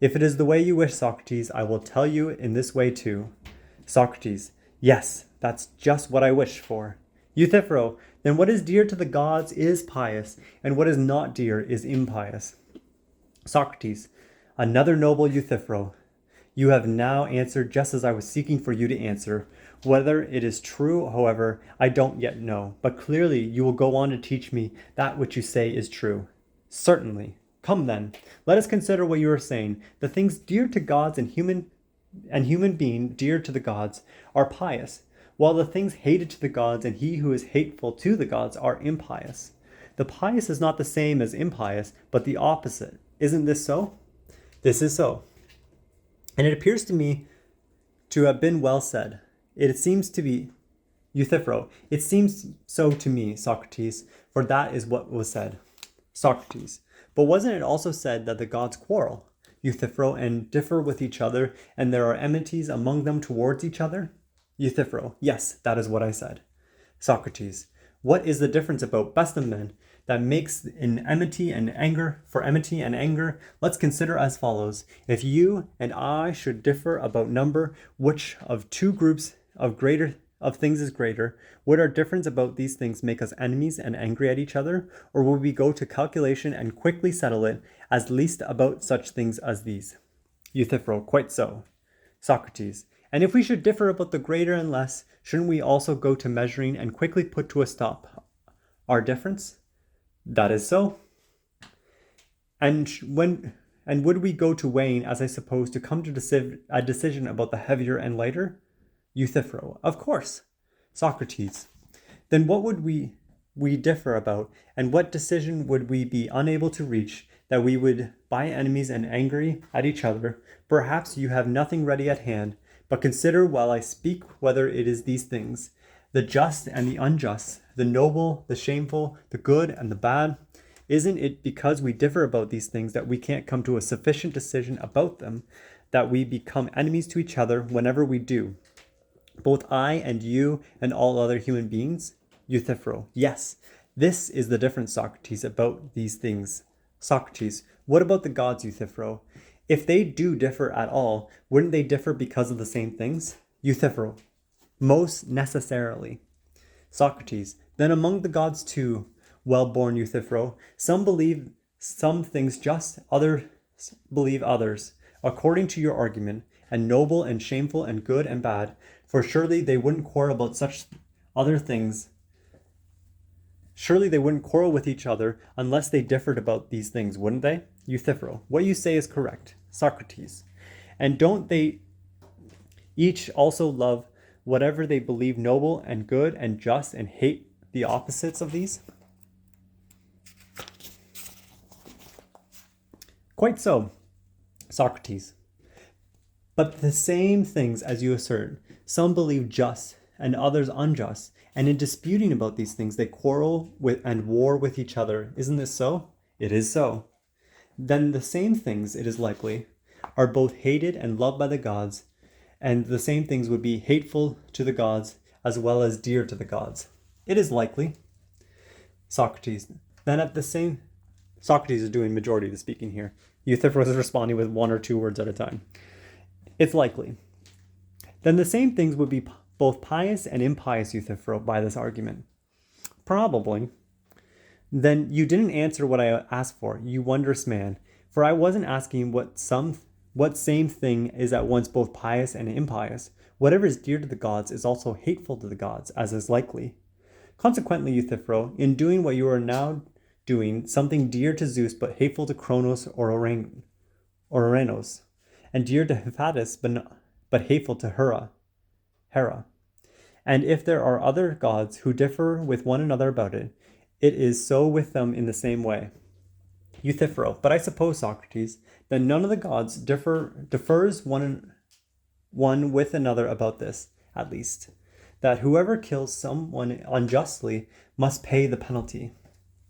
if it is the way you wish, Socrates, I will tell you in this way too. Socrates: yes, that's just what I wish for. Euthyphro: then what is dear to the gods is pious, and what is not dear is impious. Socrates: another noble Euthyphro. You have now answered just as I was seeking for you to answer. Whether it is true, however, I don't yet know, but clearly you will go on to teach me that which you say is true. Certainly. Come then, let us consider what you are saying. The things dear to gods and human being dear to the gods are pious, while the things hated to the gods and he who is hateful to the gods are impious. The pious is not the same as impious, but the opposite. Isn't this so? This is so. And it appears to me to have been well said. It seems to be, Euthyphro, it seems so to me, Socrates, for that is what was said. Socrates: but wasn't it also said that the gods quarrel, Euthyphro, and differ with each other, and there are enmities among them towards each other? Euthyphro: yes, that is what I said. Socrates: what is the difference about best of men that makes in enmity and anger? For enmity and anger, let's consider as follows. If you and I should differ about number, which of two groups of things is greater, would our difference about these things make us enemies and angry at each other? Or would we go to calculation and quickly settle it, as least about such things as these? Euthyphro: quite so. Socrates: and if we should differ about the greater and less, shouldn't we also go to measuring and quickly put to a stop our difference? That is so. And would we go to weighing, as I suppose, to come to a decision about the heavier and lighter? Euthyphro: of course. Socrates: then what would we differ about, and what decision would we be unable to reach, that we would by enemies and angry at each other? Perhaps you have nothing ready at hand, but consider while I speak whether it is these things: the just and the unjust, the noble, the shameful, the good and the bad. Isn't it because we differ about these things that we can't come to a sufficient decision about them, that we become enemies to each other whenever we do? Both I and you and all other human beings? Euthyphro: yes, this is the difference, Socrates, about these things. Socrates: what about the gods, Euthyphro? If they do differ at all, wouldn't they differ because of the same things? Euthyphro: most necessarily. Socrates: then among the gods too, well-born Euthyphro, some believe some things just, others believe others, according to your argument, and noble and shameful and good and bad, for surely they wouldn't quarrel about such other things. Surely they wouldn't quarrel with each other unless they differed about these things, wouldn't they? Euthyphro: what you say is correct. Socrates: and don't they each also love whatever they believe noble and good and just, and hate the opposites of these? Quite so. Socrates: but the same things as you assert, some believe just and others unjust, and in disputing about these things they quarrel with and war with each other. Isn't this so? It is so. Then the same things, it is likely, are both hated and loved by the gods, and the same things would be hateful to the gods as well as dear to the gods. It is likely. Socrates: then at the same... Socrates is doing majority of the speaking here. Euthyphro is responding with one or two words at a time. It's likely. Then the same things would be both pious and impious, Euthyphro, by this argument. Probably. Then you didn't answer what I asked for, you wondrous man, for I wasn't asking what same thing is at once both pious and impious. Whatever is dear to the gods is also hateful to the gods, as is likely. Consequently, Euthyphro, in doing what you are now doing, something dear to Zeus but hateful to Cronos or Ouranos, and dear to Hephaestus but hateful to Hera. And if there are other gods who differ with one another about it, it is so with them in the same way. Euthyphro, but I suppose, Socrates, that none of the gods differs one with another about this, at least, that whoever kills someone unjustly must pay the penalty.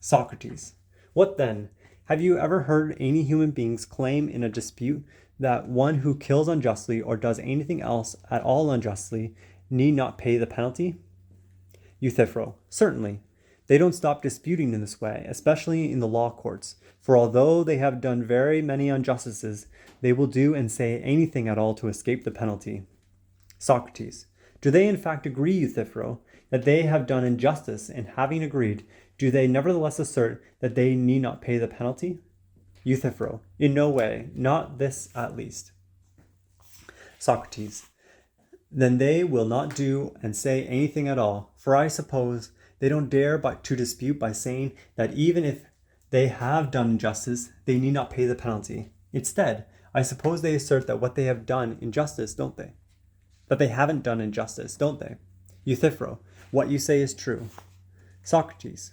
Socrates, what then? Have you ever heard any human beings claim in a dispute that one who kills unjustly or does anything else at all unjustly need not pay the penalty? Euthyphro, certainly. They don't stop disputing in this way, especially in the law courts, for although they have done very many injustices, they will do and say anything at all to escape the penalty. Socrates, do they in fact agree, Euthyphro, that they have done injustice, and having agreed, do they nevertheless assert that they need not pay the penalty? Euthyphro, in no way, not this at least. Socrates, then they will not do and say anything at all, for I suppose they don't dare but to dispute by saying that even if they have done injustice, they need not pay the penalty. Instead, I suppose they assert that what they have done injustice, don't they? That they haven't done injustice, don't they? Euthyphro, what you say is true. Socrates,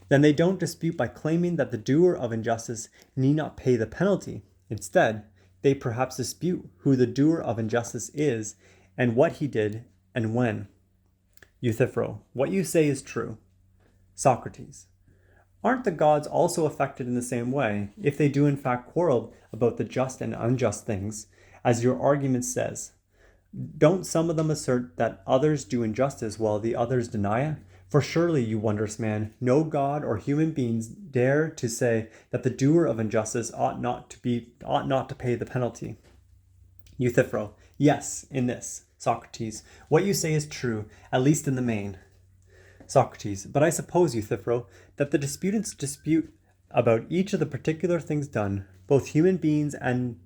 then they don't dispute by claiming that the doer of injustice need not pay the penalty. Instead, they perhaps dispute who the doer of injustice is and what he did and when. Euthyphro, what you say is true. Socrates, aren't the gods also affected in the same way, if they do in fact quarrel about the just and unjust things, as your argument says? Don't some of them assert that others do injustice while the others deny it? For surely, you wondrous man, no god or human beings dare to say that the doer of injustice ought not to pay the penalty. Euthyphro, yes, in this. Socrates, what you say is true, at least in the main. Socrates, but I suppose, Euthyphro, that the disputants dispute about each of the particular things done, both human beings and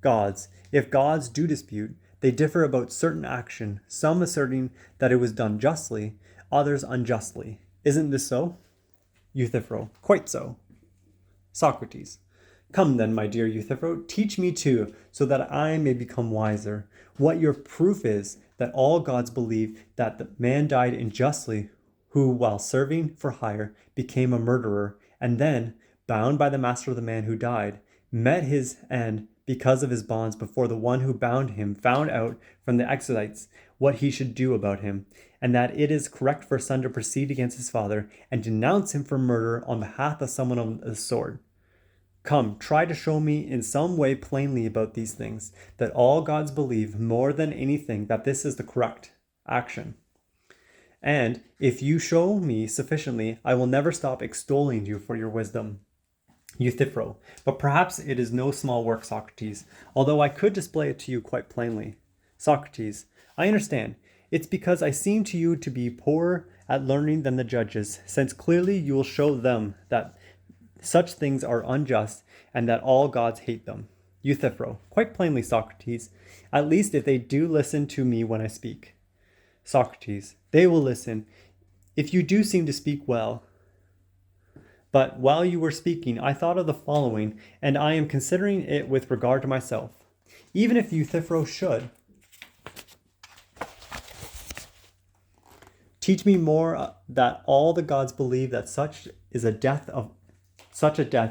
gods. If gods do dispute, they differ about certain action, some asserting that it was done justly, others unjustly. Isn't this so? Euthyphro, quite so. Socrates, come then, my dear Euthyphro, teach me too, so that I may become wiser, what your proof is that all gods believe that the man died unjustly, who, while serving for hire, became a murderer, and then, bound by the master of the man who died, met his end because of his bonds before the one who bound him found out from the excites what he should do about him, and that it is correct for a son to proceed against his father and denounce him for murder on behalf of someone of the sword. Come, try to show me in some way plainly about these things, that all gods believe more than anything that this is the correct action. And if you show me sufficiently, I will never stop extolling you for your wisdom. Euthyphro, but perhaps it is no small work, Socrates, although I could display it to you quite plainly. Socrates, I understand. It's because I seem to you to be poorer at learning than the judges, since clearly you will show them that such things are unjust, and that all gods hate them. Euthyphro, quite plainly, Socrates, at least if they do listen to me when I speak. Socrates, they will listen, if you do seem to speak well. But while you were speaking, I thought of the following, and I am considering it with regard to myself. Even if Euthyphro should teach me more that all the gods believe that such a death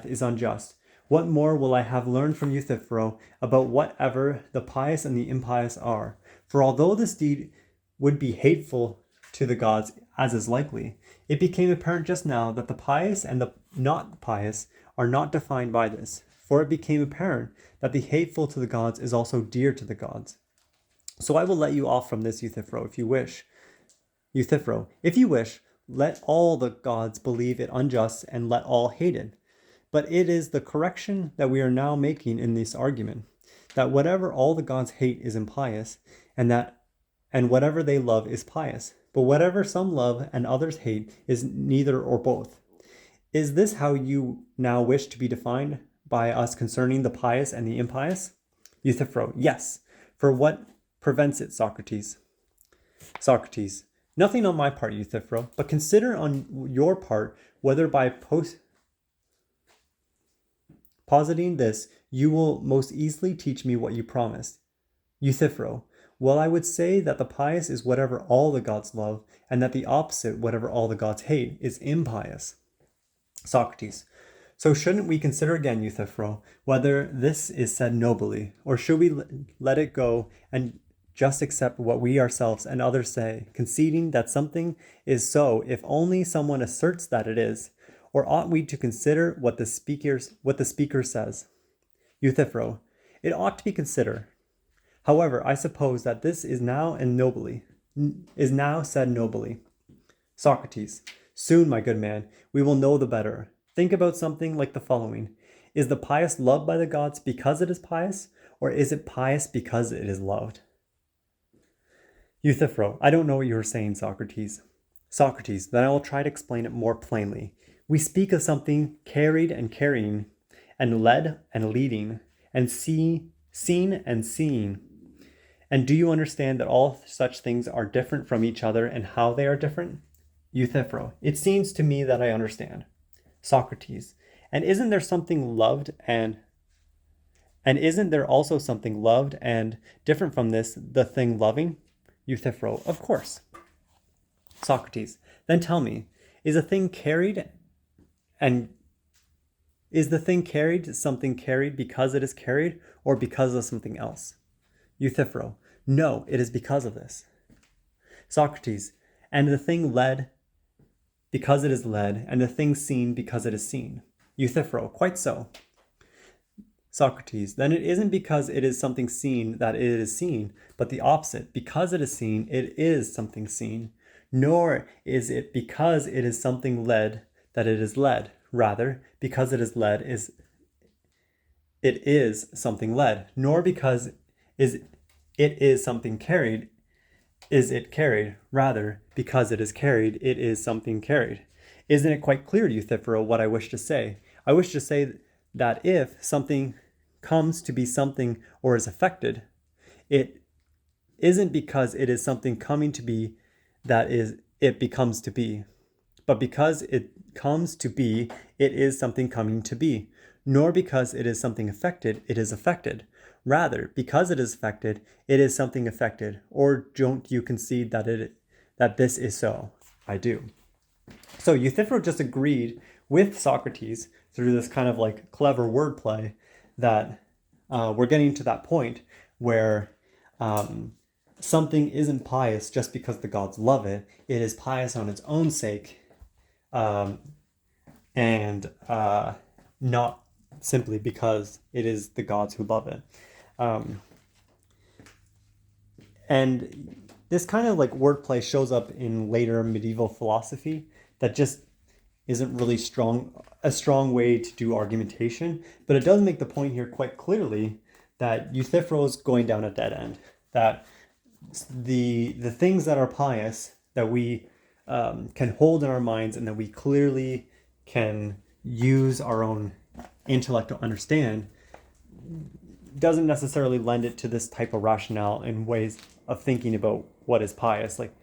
is unjust, what more will I have learned from Euthyphro about whatever the pious and the impious are? For although this deed would be hateful to the gods, as is likely, it became apparent just now that the pious and the not pious are not defined by this, for it became apparent that the hateful to the gods is also dear to the gods. So I will let you off from this, Euthyphro, if you wish. Euthyphro, if you wish, let all the gods believe it unjust and let all hate it. But it is the correction that we are now making in this argument, that whatever all the gods hate is impious, and whatever they love is pious. But whatever some love and others hate is neither or both. Is this how you now wish to be defined by us concerning the pious and the impious? Euthyphro: yes. For what prevents it, Socrates? Socrates: nothing on my part, Euthyphro, but consider on your part whether by positing this you will most easily teach me what you promised. Euthyphro: well, I would say that the pious is whatever all the gods love, and that the opposite, whatever all the gods hate, is impious. Socrates: so shouldn't we consider again, Euthyphro, whether this is said nobly, or should we let it go and just accept what we ourselves and others say, conceding that something is so if only someone asserts that it is, or ought we to consider what the speaker says? Euthyphro: it ought to be considered. However, I suppose that this is now said nobly. Socrates: soon, my good man, we will know the better. Think about something like the following. Is the pious loved by the gods because it is pious, or is it pious because it is loved? Euthyphro: I don't know what you are saying, Socrates. Socrates: then I will try to explain it more plainly. We speak of something carried and carrying, and led and leading, and seen and seeing. And do you understand that all such things are different from each other and how they are different? Euthyphro: it seems to me that I understand. Socrates: and isn't there something loved and isn't there also something loved and different from this, the thing loving? Euthyphro: of course. Socrates: then tell me, is the thing carried something carried because it is carried, or because of something else? Euthyphro: no, it is because of this. Socrates: and the thing led because it is led, and the thing seen because it is seen? Euthyphro: quite so. Socrates: then it isn't because it is something seen that it is seen, but the opposite. Because it is seen, it is something seen. Nor is it because it is something led that it is led. Rather, because it is led, it is something led. Nor because it is something carried, is it carried. Rather, because it is carried, it is something carried. Isn't it quite clear, Euthyphro, what I wish to say? I wish to say that if something comes to be something or is affected, it isn't because it is something coming to be that it becomes to be, but because it comes to be, it is something coming to be. Nor because it is something affected, it is affected. Rather, because it is affected, it is something affected. Or don't you concede that this is so? I do. So Euthyphro just agreed with Socrates through this kind of like clever wordplay that we're getting to that point where something isn't pious just because the gods love it. It is pious on its own sake, and not simply because it is the gods who love it. And this kind of like wordplay shows up in later medieval philosophy that just isn't really a strong way to do argumentation, but it does make the point here quite clearly that Euthyphro is going down a dead end, that the things that are pious, that we can hold in our minds and that we clearly can use our own intellect to understand, doesn't necessarily lend it to this type of rationale and ways of thinking about what is pious. Like,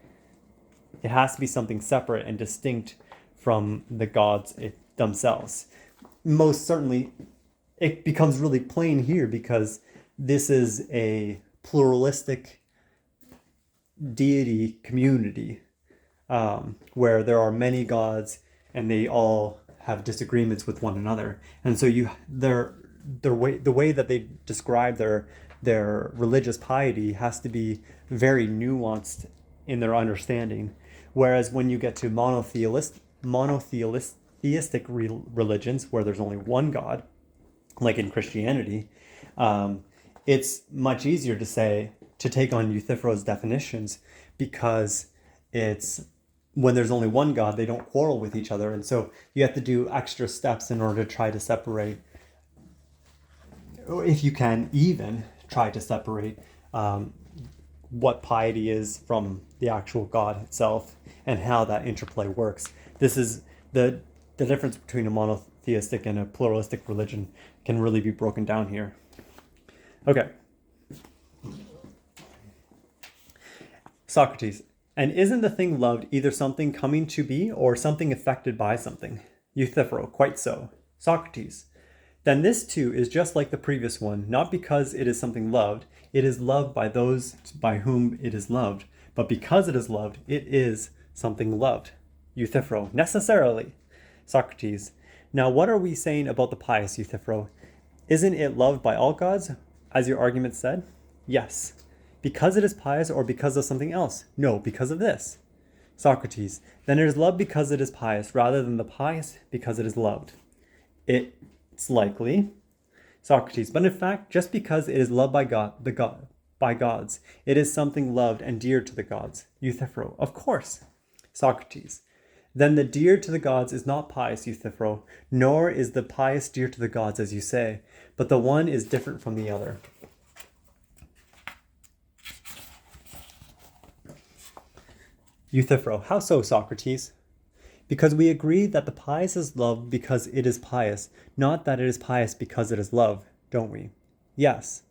it has to be something separate and distinct from the gods themselves. Most certainly, it becomes really plain here because this is a pluralistic deity community where there are many gods and they all have disagreements with one another. And so the way that they describe their religious piety has to be very nuanced in their understanding. Whereas when you get to monotheistic religions where there's only one God, like in Christianity, it's much easier to take on Euthyphro's definitions because it's when there's only one God, they don't quarrel with each other. And so you have to do extra steps in order to try to separate, or if you can even try to separate what piety is from the actual God itself and how that interplay works. This is the difference between a monotheistic and a pluralistic religion can really be broken down here. Okay. Socrates. And isn't the thing loved either something coming to be or something affected by something? Euthyphro. Quite so. Socrates. Then this too is just like the previous one, not because it is something loved, it is loved by those by whom it is loved, but because it is loved, it is something loved. Euthyphro. Necessarily. Socrates. Now what are we saying about the pious, Euthyphro? Isn't it loved by all gods, as your argument said? Yes. Because it is pious or because of something else? No, because of this. Socrates. Then it is loved because it is pious, rather than the pious because it is loved. It's likely. Socrates. But in fact, just because it is loved by by gods, it is something loved and dear to the gods. Euthyphro. Of course. Socrates. Then the dear to the gods is not pious, Euthyphro, nor is the pious dear to the gods, as you say, but the one is different from the other. Euthyphro. How so, Socrates? Because we agree that the pious is loved because it is pious, not that it is pious because it is loved, don't we? Yes.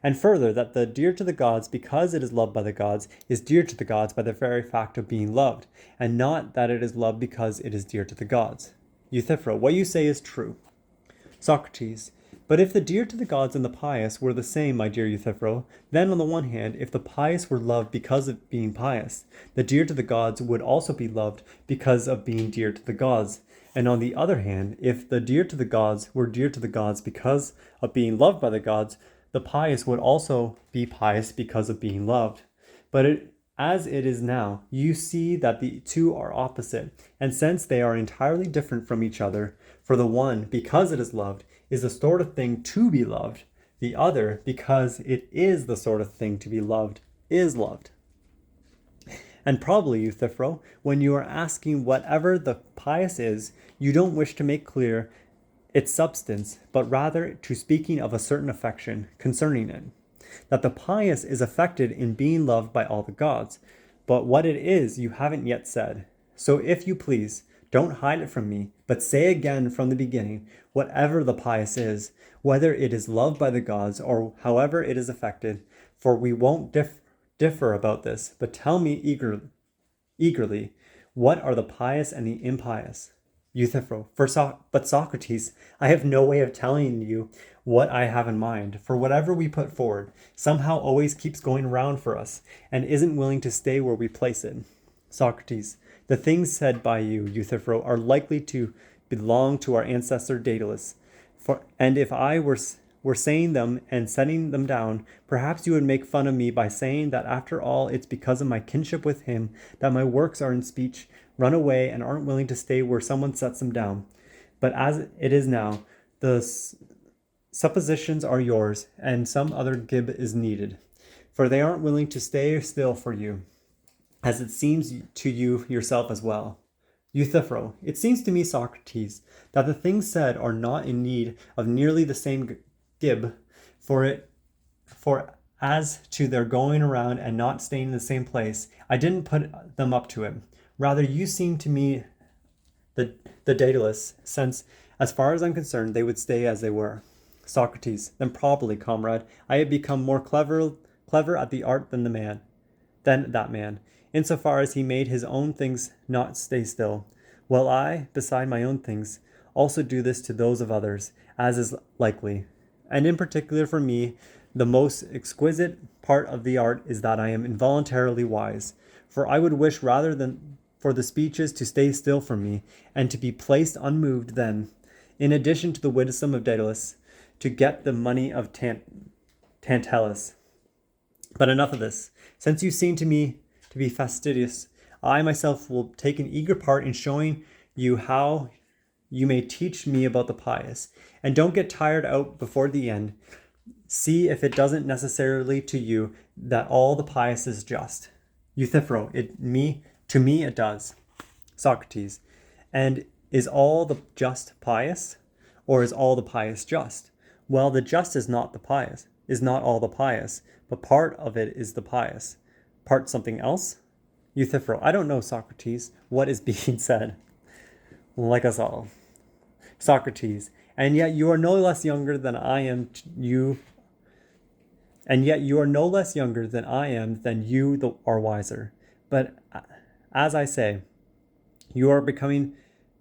And further, that the dear to the gods, because it is loved by the gods, is dear to the gods by the very fact of being loved, and not that it is loved because it is dear to the gods. Euthyphro. What you say is true. Socrates. But if the dear to the gods and the pious were the same, my dear Euthyphro, then on the one hand, if the pious were loved because of being pious, the dear to the gods would also be loved because of being dear to the gods. And on the other hand, if the dear to the gods were dear to the gods because of being loved by the gods, the pious would also be pious because of being loved. But as it is now, you see that the two are opposite, and since they are entirely different from each other, for the one, because it is loved, is the sort of thing to be loved, the other, because it is the sort of thing to be loved, is loved. And probably, Euthyphro, when you are asking whatever the pious is, you don't wish to make clear its substance, but rather to speaking of a certain affection concerning it. That the pious is affected in being loved by all the gods, but what it is you haven't yet said. So if you please, don't hide it from me, but say again from the beginning, whatever the pious is, whether it is loved by the gods or however it is affected, for we won't differ about this, but tell me eagerly, what are the pious and the impious? Euthyphro. But Socrates, I have no way of telling you what I have in mind, for whatever we put forward somehow always keeps going round for us, and isn't willing to stay where we place it. Socrates. The things said by you, Euthyphro, are likely to belong to our ancestor Daedalus. And if I were saying them and setting them down, perhaps you would make fun of me by saying that after all it's because of my kinship with him that my works are in speech run away and aren't willing to stay where someone sets them down. But as it is now, the suppositions are yours, and some other gib is needed, for they aren't willing to stay still for you, as it seems to you yourself as well. Euthyphro. It seems to me, Socrates, that the things said are not in need of nearly the same gib, for as to their going around and not staying in the same place, I didn't put them up to it. Rather, you seem to me the Daedalus, since, as far as I'm concerned, they would stay as they were. Socrates. Then probably, comrade, I have become more clever at the art than that man, insofar as he made his own things not stay still, while I, beside my own things, also do this to those of others, as is likely. And in particular for me, the most exquisite part of the art is that I am involuntarily wise, for I would wish rather than for the speeches to stay still for me, and to be placed unmoved then, in addition to the wisdom of Daedalus, to get the money of Tantalus. But enough of this. Since you seem to me to be fastidious, I myself will take an eager part in showing you how you may teach me about the pious. And don't get tired out before the end. See if it doesn't necessarily to you that all the pious is just. Euthyphro. To me it does. Socrates. And is all the just pious? Or is all the pious just? Well, the just is not all the pious, but part of it is the pious. Part something else? Euthyphro. I don't know, Socrates. What is being said? Like us all. Socrates. And yet you are no less younger than I am, and yet you are no less younger than I am, than you are wiser. But as I say, you are becoming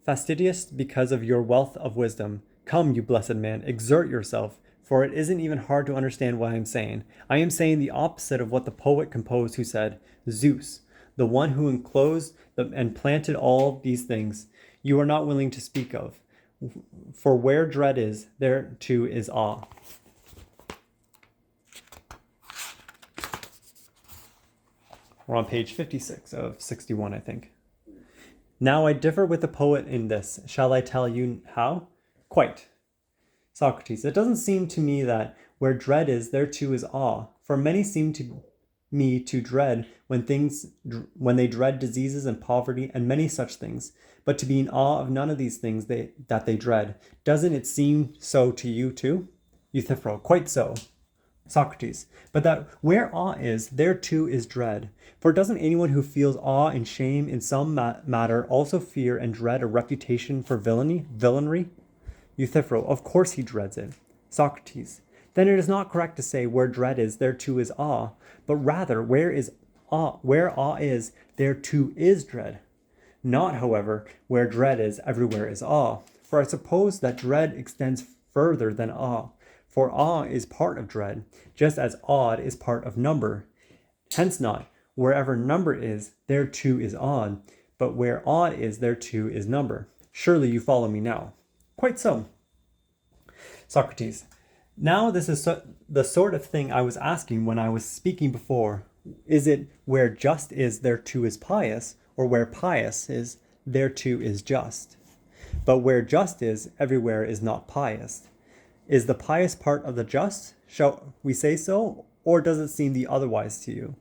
fastidious because of your wealth of wisdom. Come, you blessed man, exert yourself, for it isn't even hard to understand what I am saying. I am saying the opposite of what the poet composed who said, Zeus, the one who enclosed and planted all these things, you are not willing to speak of. For where dread is, there too is awe. We're on page 56 of 61, I think. Now I differ with the poet in this. Shall I tell you how? Quite. Socrates. It doesn't seem to me that where dread is, there too is awe. For many seem to me to dread when they dread diseases and poverty and many such things, but to be in awe of none of these things that they dread. Doesn't it seem so to you too? Euthyphro. Quite so. Socrates. But that where awe is, there too is dread. For doesn't anyone who feels awe and shame in some matter also fear and dread a reputation for villainy? Euthyphro. Of course he dreads it. Socrates. Then it is not correct to say where dread is, there too is awe, but rather where awe is, there too is dread. Not, however, where dread is, everywhere is awe. For I suppose that dread extends further than awe. For awe is part of dread, just as odd is part of number. Hence not, wherever number is, there too is odd, but where odd is, there too is number. Surely you follow me now. Quite so. Socrates. Now this is the sort of thing I was asking when I was speaking before. Is it where just is, there too is pious, or where pious is, there too is just? But where just is, everywhere is not pious. Is the pious part of the just? Shall we say so? Or does it seem the otherwise to you?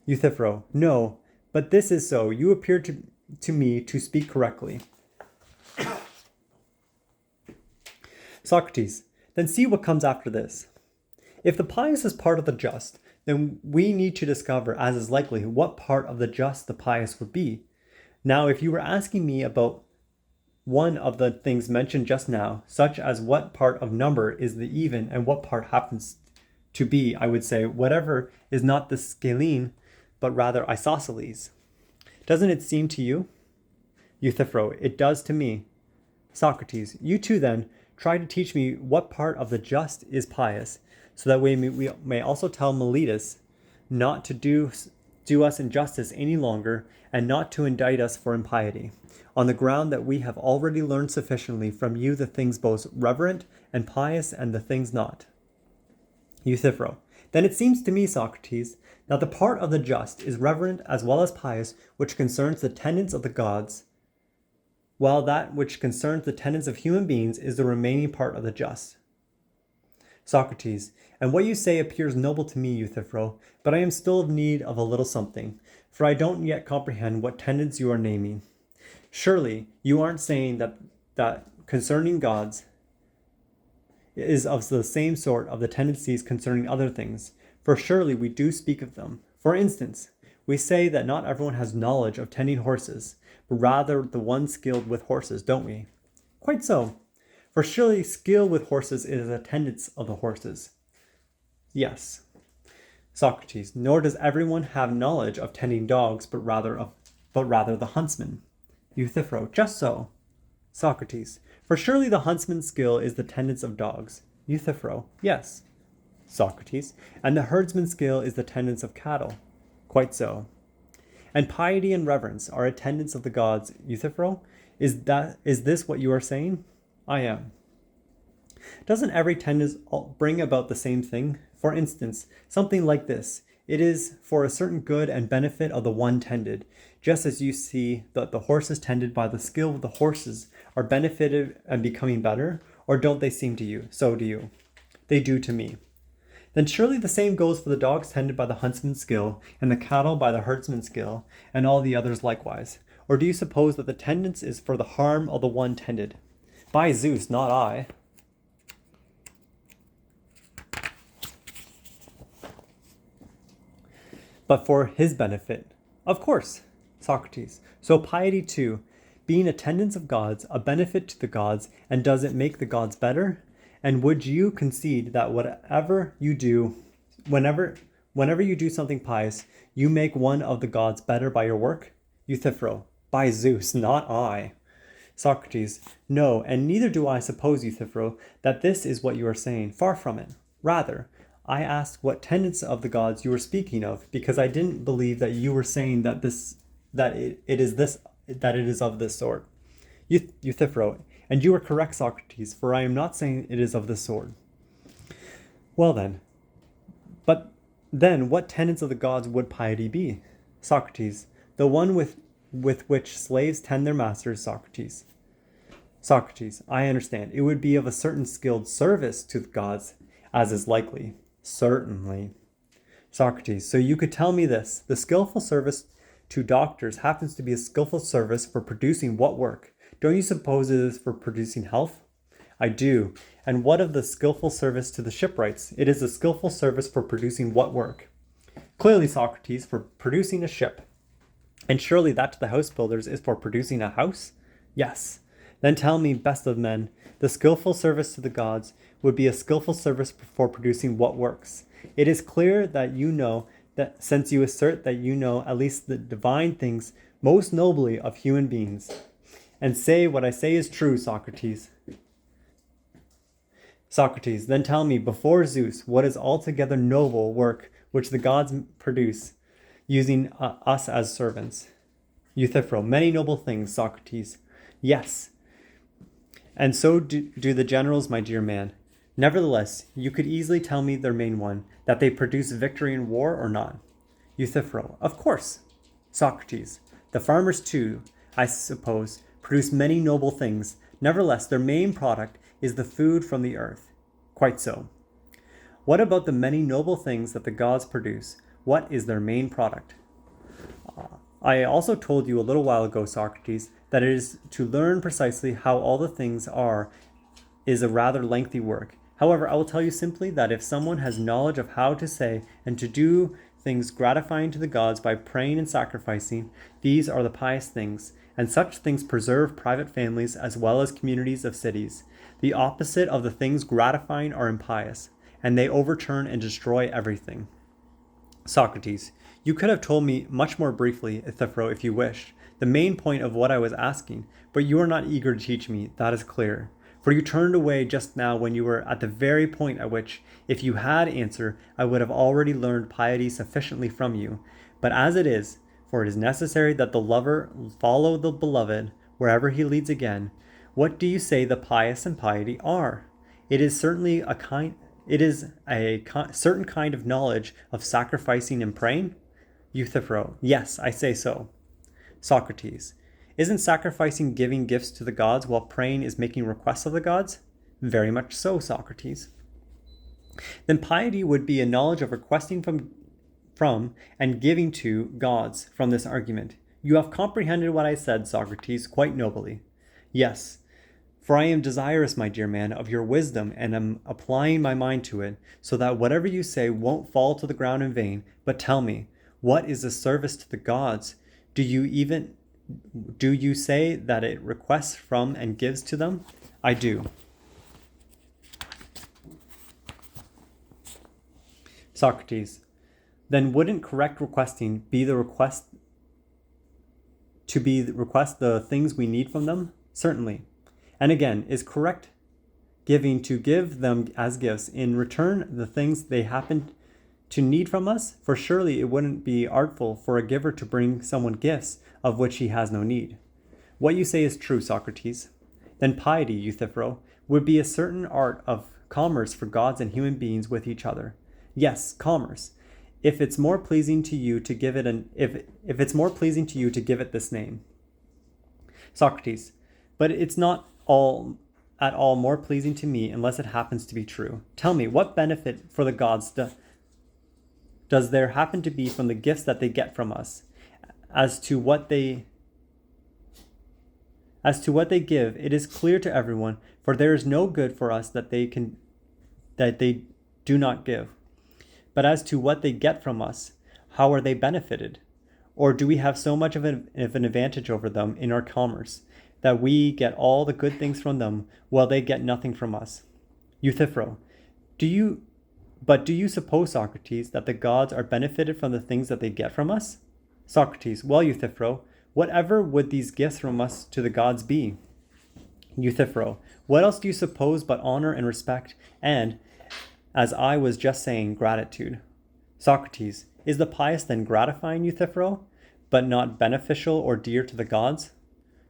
Euthyphro. No, but this is so. You appear to me to speak correctly. Socrates. Then see what comes after this. If the pious is part of the just, then we need to discover, as is likely, what part of the just the pious would be. Now, if you were asking me about one of the things mentioned just now, such as what part of number is the even and what part happens to be, I would say, whatever is not the scalene, but rather isosceles. Doesn't it seem to you? Euthyphro. It does to me. Socrates. You too, then, try to teach me what part of the just is pious, so that we may also tell Miletus not to do us injustice any longer, and not to indict us for impiety, on the ground that we have already learned sufficiently from you the things both reverent and pious and the things not. Euthyphro. Then it seems to me, Socrates, that the part of the just is reverent as well as pious, which concerns the tenets of the gods, while that which concerns the tenets of human beings is the remaining part of the just. Socrates. And what you say appears noble to me, Euthyphro, but I am still in need of a little something, for I don't yet comprehend what tenets you are naming. Surely you aren't saying that concerning gods is of the same sort of the tendencies concerning other things, for surely we do speak of them. For instance, we say that not everyone has knowledge of tending horses, but rather the one skilled with horses, don't we? Quite so. For surely skill with horses is a tendency of the horses. Yes. Socrates. Nor does everyone have knowledge of tending dogs, but rather the huntsman. Euthyphro. Just so. Socrates. For surely the huntsman's skill is the tendency of dogs. Euthyphro. Yes. Socrates. And the herdsman's skill is the tendency of cattle. Quite so. And piety and reverence are attendants of the gods. Euthyphro. Is this what you are saying? I am. Doesn't every tendency bring about the same thing? For instance, something like this. It is for a certain good and benefit of the one tended, just as you see that the horses tended by the skill of the horses are benefited and becoming better, or don't they seem to you? So do you. They do to me. Then surely the same goes for the dogs tended by the huntsman's skill, and the cattle by the herdsman's skill, and all the others likewise. Or do you suppose that the tendance is for the harm of the one tended? By Zeus, not I. But for his benefit. Of course, Socrates. So piety too, being attendants of gods, a benefit to the gods, and does it make the gods better? And would you concede that whatever you do, whenever you do something pious, you make one of the gods better by your work? Euthyphro. By Zeus, not I. Socrates. No, and neither do I suppose, Euthyphro, that this is what you are saying. Far from it. Rather, I asked what tenets of the gods you were speaking of, because I didn't believe that you were saying that it is of this sort. Euthyphro. And you are correct, Socrates, for I am not saying it is of this sort. Well then, but then what tenets of the gods would piety be? Socrates. The one with which slaves tend their masters, Socrates. Socrates. I understand. It would be of a certain skilled service to the gods, as is likely. Certainly. Socrates. So you could tell me this. The skillful service to doctors happens to be a skillful service for producing what work? Don't you suppose it is for producing health? I do. And what of the skillful service to the shipwrights? It is a skillful service for producing what work? Clearly, Socrates, for producing a ship. And surely that to the house builders is for producing a house? Yes. Then tell me, best of men, the skillful service to the gods would be a skillful service for producing what works? It is clear that you know that, since you assert that you know at least the divine things most nobly of human beings. And say what I say is true, Socrates. Socrates, then tell me, before Zeus, what is altogether noble work which the gods produce, using us as servants? Euthyphro, many noble things, Socrates. Yes, and so do the generals, my dear man. Nevertheless, you could easily tell me their main one, that they produce victory in war or not. Euthyphro, of course. Socrates, the farmers too, I suppose, produce many noble things. Nevertheless, their main product is the food from the earth. Quite so. What about the many noble things that the gods produce? What is their main product? I also told you a little while ago, Socrates, that it is to learn precisely how all the things are is a rather lengthy work. However, I will tell you simply that if someone has knowledge of how to say and to do things gratifying to the gods by praying and sacrificing, these are the pious things, and such things preserve private families as well as communities of cities. The opposite of the things gratifying are impious, and they overturn and destroy everything. Socrates, you could have told me much more briefly, Euthyphro, if you wished, the main point of what I was asking, but you are not eager to teach me, that is clear. For you turned away just now when you were at the very point at which, if you had answer, I would have already learned piety sufficiently from you. But as it is, for it is necessary that the lover follow the beloved wherever he leads again, what do you say the pious and piety are? It is certainly a certain kind of knowledge of sacrificing and praying? Euthyphro, yes, I say so. Socrates, isn't sacrificing giving gifts to the gods while praying is making requests of the gods? Very much so, Socrates. Then piety would be a knowledge of requesting from and giving to gods from this argument. You have comprehended what I said, Socrates, quite nobly. Yes, for I am desirous, my dear man, of your wisdom, and am applying my mind to it, so that whatever you say won't fall to the ground in vain. But tell me, what is the service to the gods? Do you say that it requests from and gives to them? I do. Socrates, then wouldn't correct requesting be the request the things we need from them? Certainly. And again, is correct giving to give them as gifts in return the things they happen to need from us? For surely it wouldn't be artful for a giver to bring someone gifts of which he has no need. What you say is true, Socrates. Then piety, Euthyphro, would be a certain art of commerce for gods and human beings with each other. Yes, commerce. If it's more pleasing to you to give it this name. Socrates, but it's not at all more pleasing to me unless it happens to be true. Tell me, what benefit for the gods does there happen to be from the gifts that they get from us, as to what they As to what they give, it is clear to everyone, for there is no good for us that they do not give. But as to what they get from us, how are they benefited? Or do we have so much of an advantage over them in our commerce that we get all the good things from them while they get nothing from us? Euthyphro, do you suppose, Socrates, that the gods are benefited from the things that they get from us? Socrates, well, Euthyphro, whatever would these gifts from us to the gods be? Euthyphro, what else do you suppose but honor and respect and, as I was just saying, gratitude? Socrates, is the pious then gratifying, Euthyphro, but not beneficial or dear to the gods?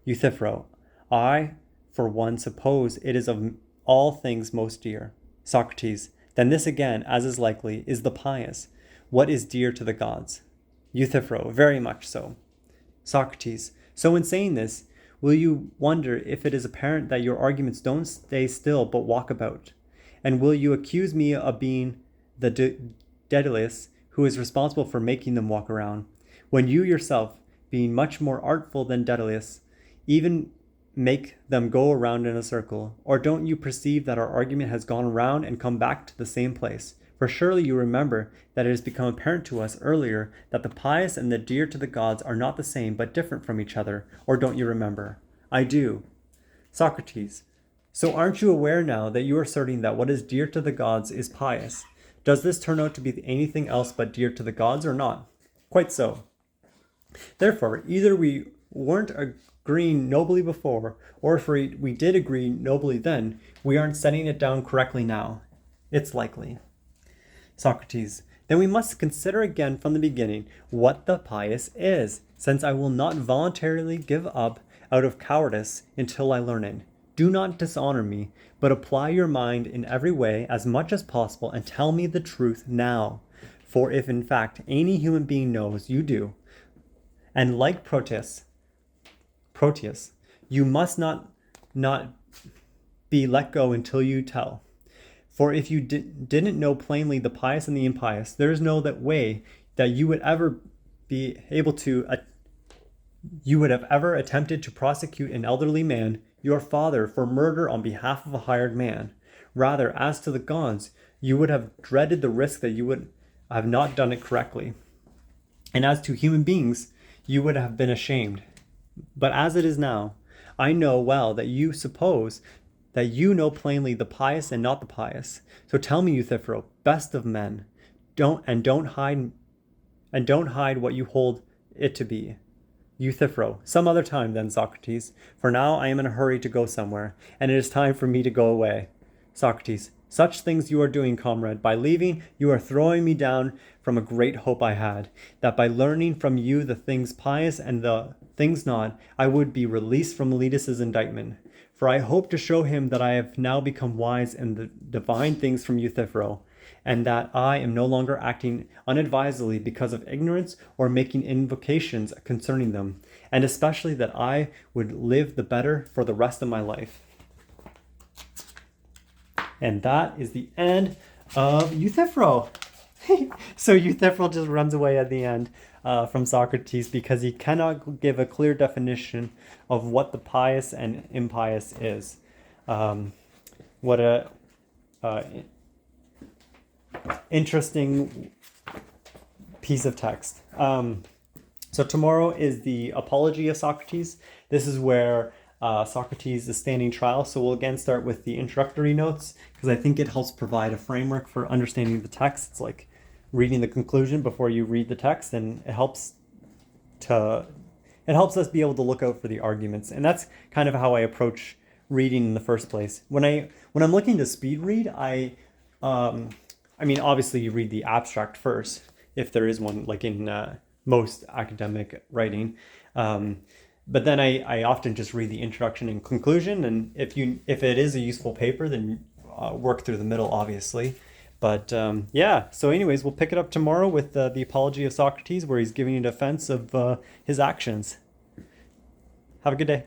Euthyphro, I, for one, suppose it is of all things most dear. Socrates, then this again, as is likely, is the pious. What is dear to the gods? Euthyphro, very much so. Socrates, so in saying this, will you wonder if it is apparent that your arguments don't stay still but walk about? And will you accuse me of being the Daedalus who is responsible for making them walk around, when you yourself, being much more artful than Daedalus, even make them go around in a circle? Or don't you perceive that our argument has gone around and come back to the same place? For surely you remember that it has become apparent to us earlier that the pious and the dear to the gods are not the same but different from each other. Or don't you remember? I do. Socrates, so aren't you aware now that you are asserting that what is dear to the gods is pious? Does this turn out to be anything else but dear to the gods or not? Quite so. Therefore, either we weren't agreeing nobly before, or if we did agree nobly then, we aren't setting it down correctly now. It's likely. Socrates, then we must consider again from the beginning what the pious is, since I will not voluntarily give up out of cowardice until I learn it. Do not dishonor me, but apply your mind in every way as much as possible and tell me the truth now. For if in fact any human being knows, you do. And like Proteus, you must not be let go until you tell. For if you didn't know plainly the pious and the impious, there is no way that you would ever be able to, you would have ever attempted to prosecute an elderly man, your father, for murder on behalf of a hired man. Rather, as to the gods, you would have dreaded the risk that you would have not done it correctly. And as to human beings, you would have been ashamed. But as it is now, I know well that you suppose that you know plainly the pious and not the pious. So tell me, Euthyphro, best of men, don't hide what you hold it to be. Euthyphro, some other time then, Socrates, for now I am in a hurry to go somewhere, and it is time for me to go away. Socrates, such things you are doing, comrade. By leaving, you are throwing me down from a great hope I had, that by learning from you the things pious and the things not, I would be released from Meletus's indictment. For I hope to show him that I have now become wise in the divine things from Euthyphro, and that I am no longer acting unadvisedly because of ignorance or making invocations concerning them, and especially that I would live the better for the rest of my life. And that is the end of Euthyphro. So Euthyphro just runs away at the end from Socrates because he cannot give a clear definition of what the pious and impious is. What a interesting piece of text. So tomorrow is the Apology of Socrates. This is where Socrates is standing trial. So we'll again start with the introductory notes because I think it helps provide a framework for understanding the text. It's like reading the conclusion before you read the text, and it helps us be able to look out for the arguments. And that's kind of how I approach reading in the first place. When I'm looking to speed read, I mean, obviously you read the abstract first, if there is one, like in most academic writing. But then I often just read the introduction and conclusion, and if it is a useful paper, then work through the middle, obviously. But yeah, so anyways, we'll pick it up tomorrow with the Apology of Socrates, where he's giving a defense of his actions. Have a good day.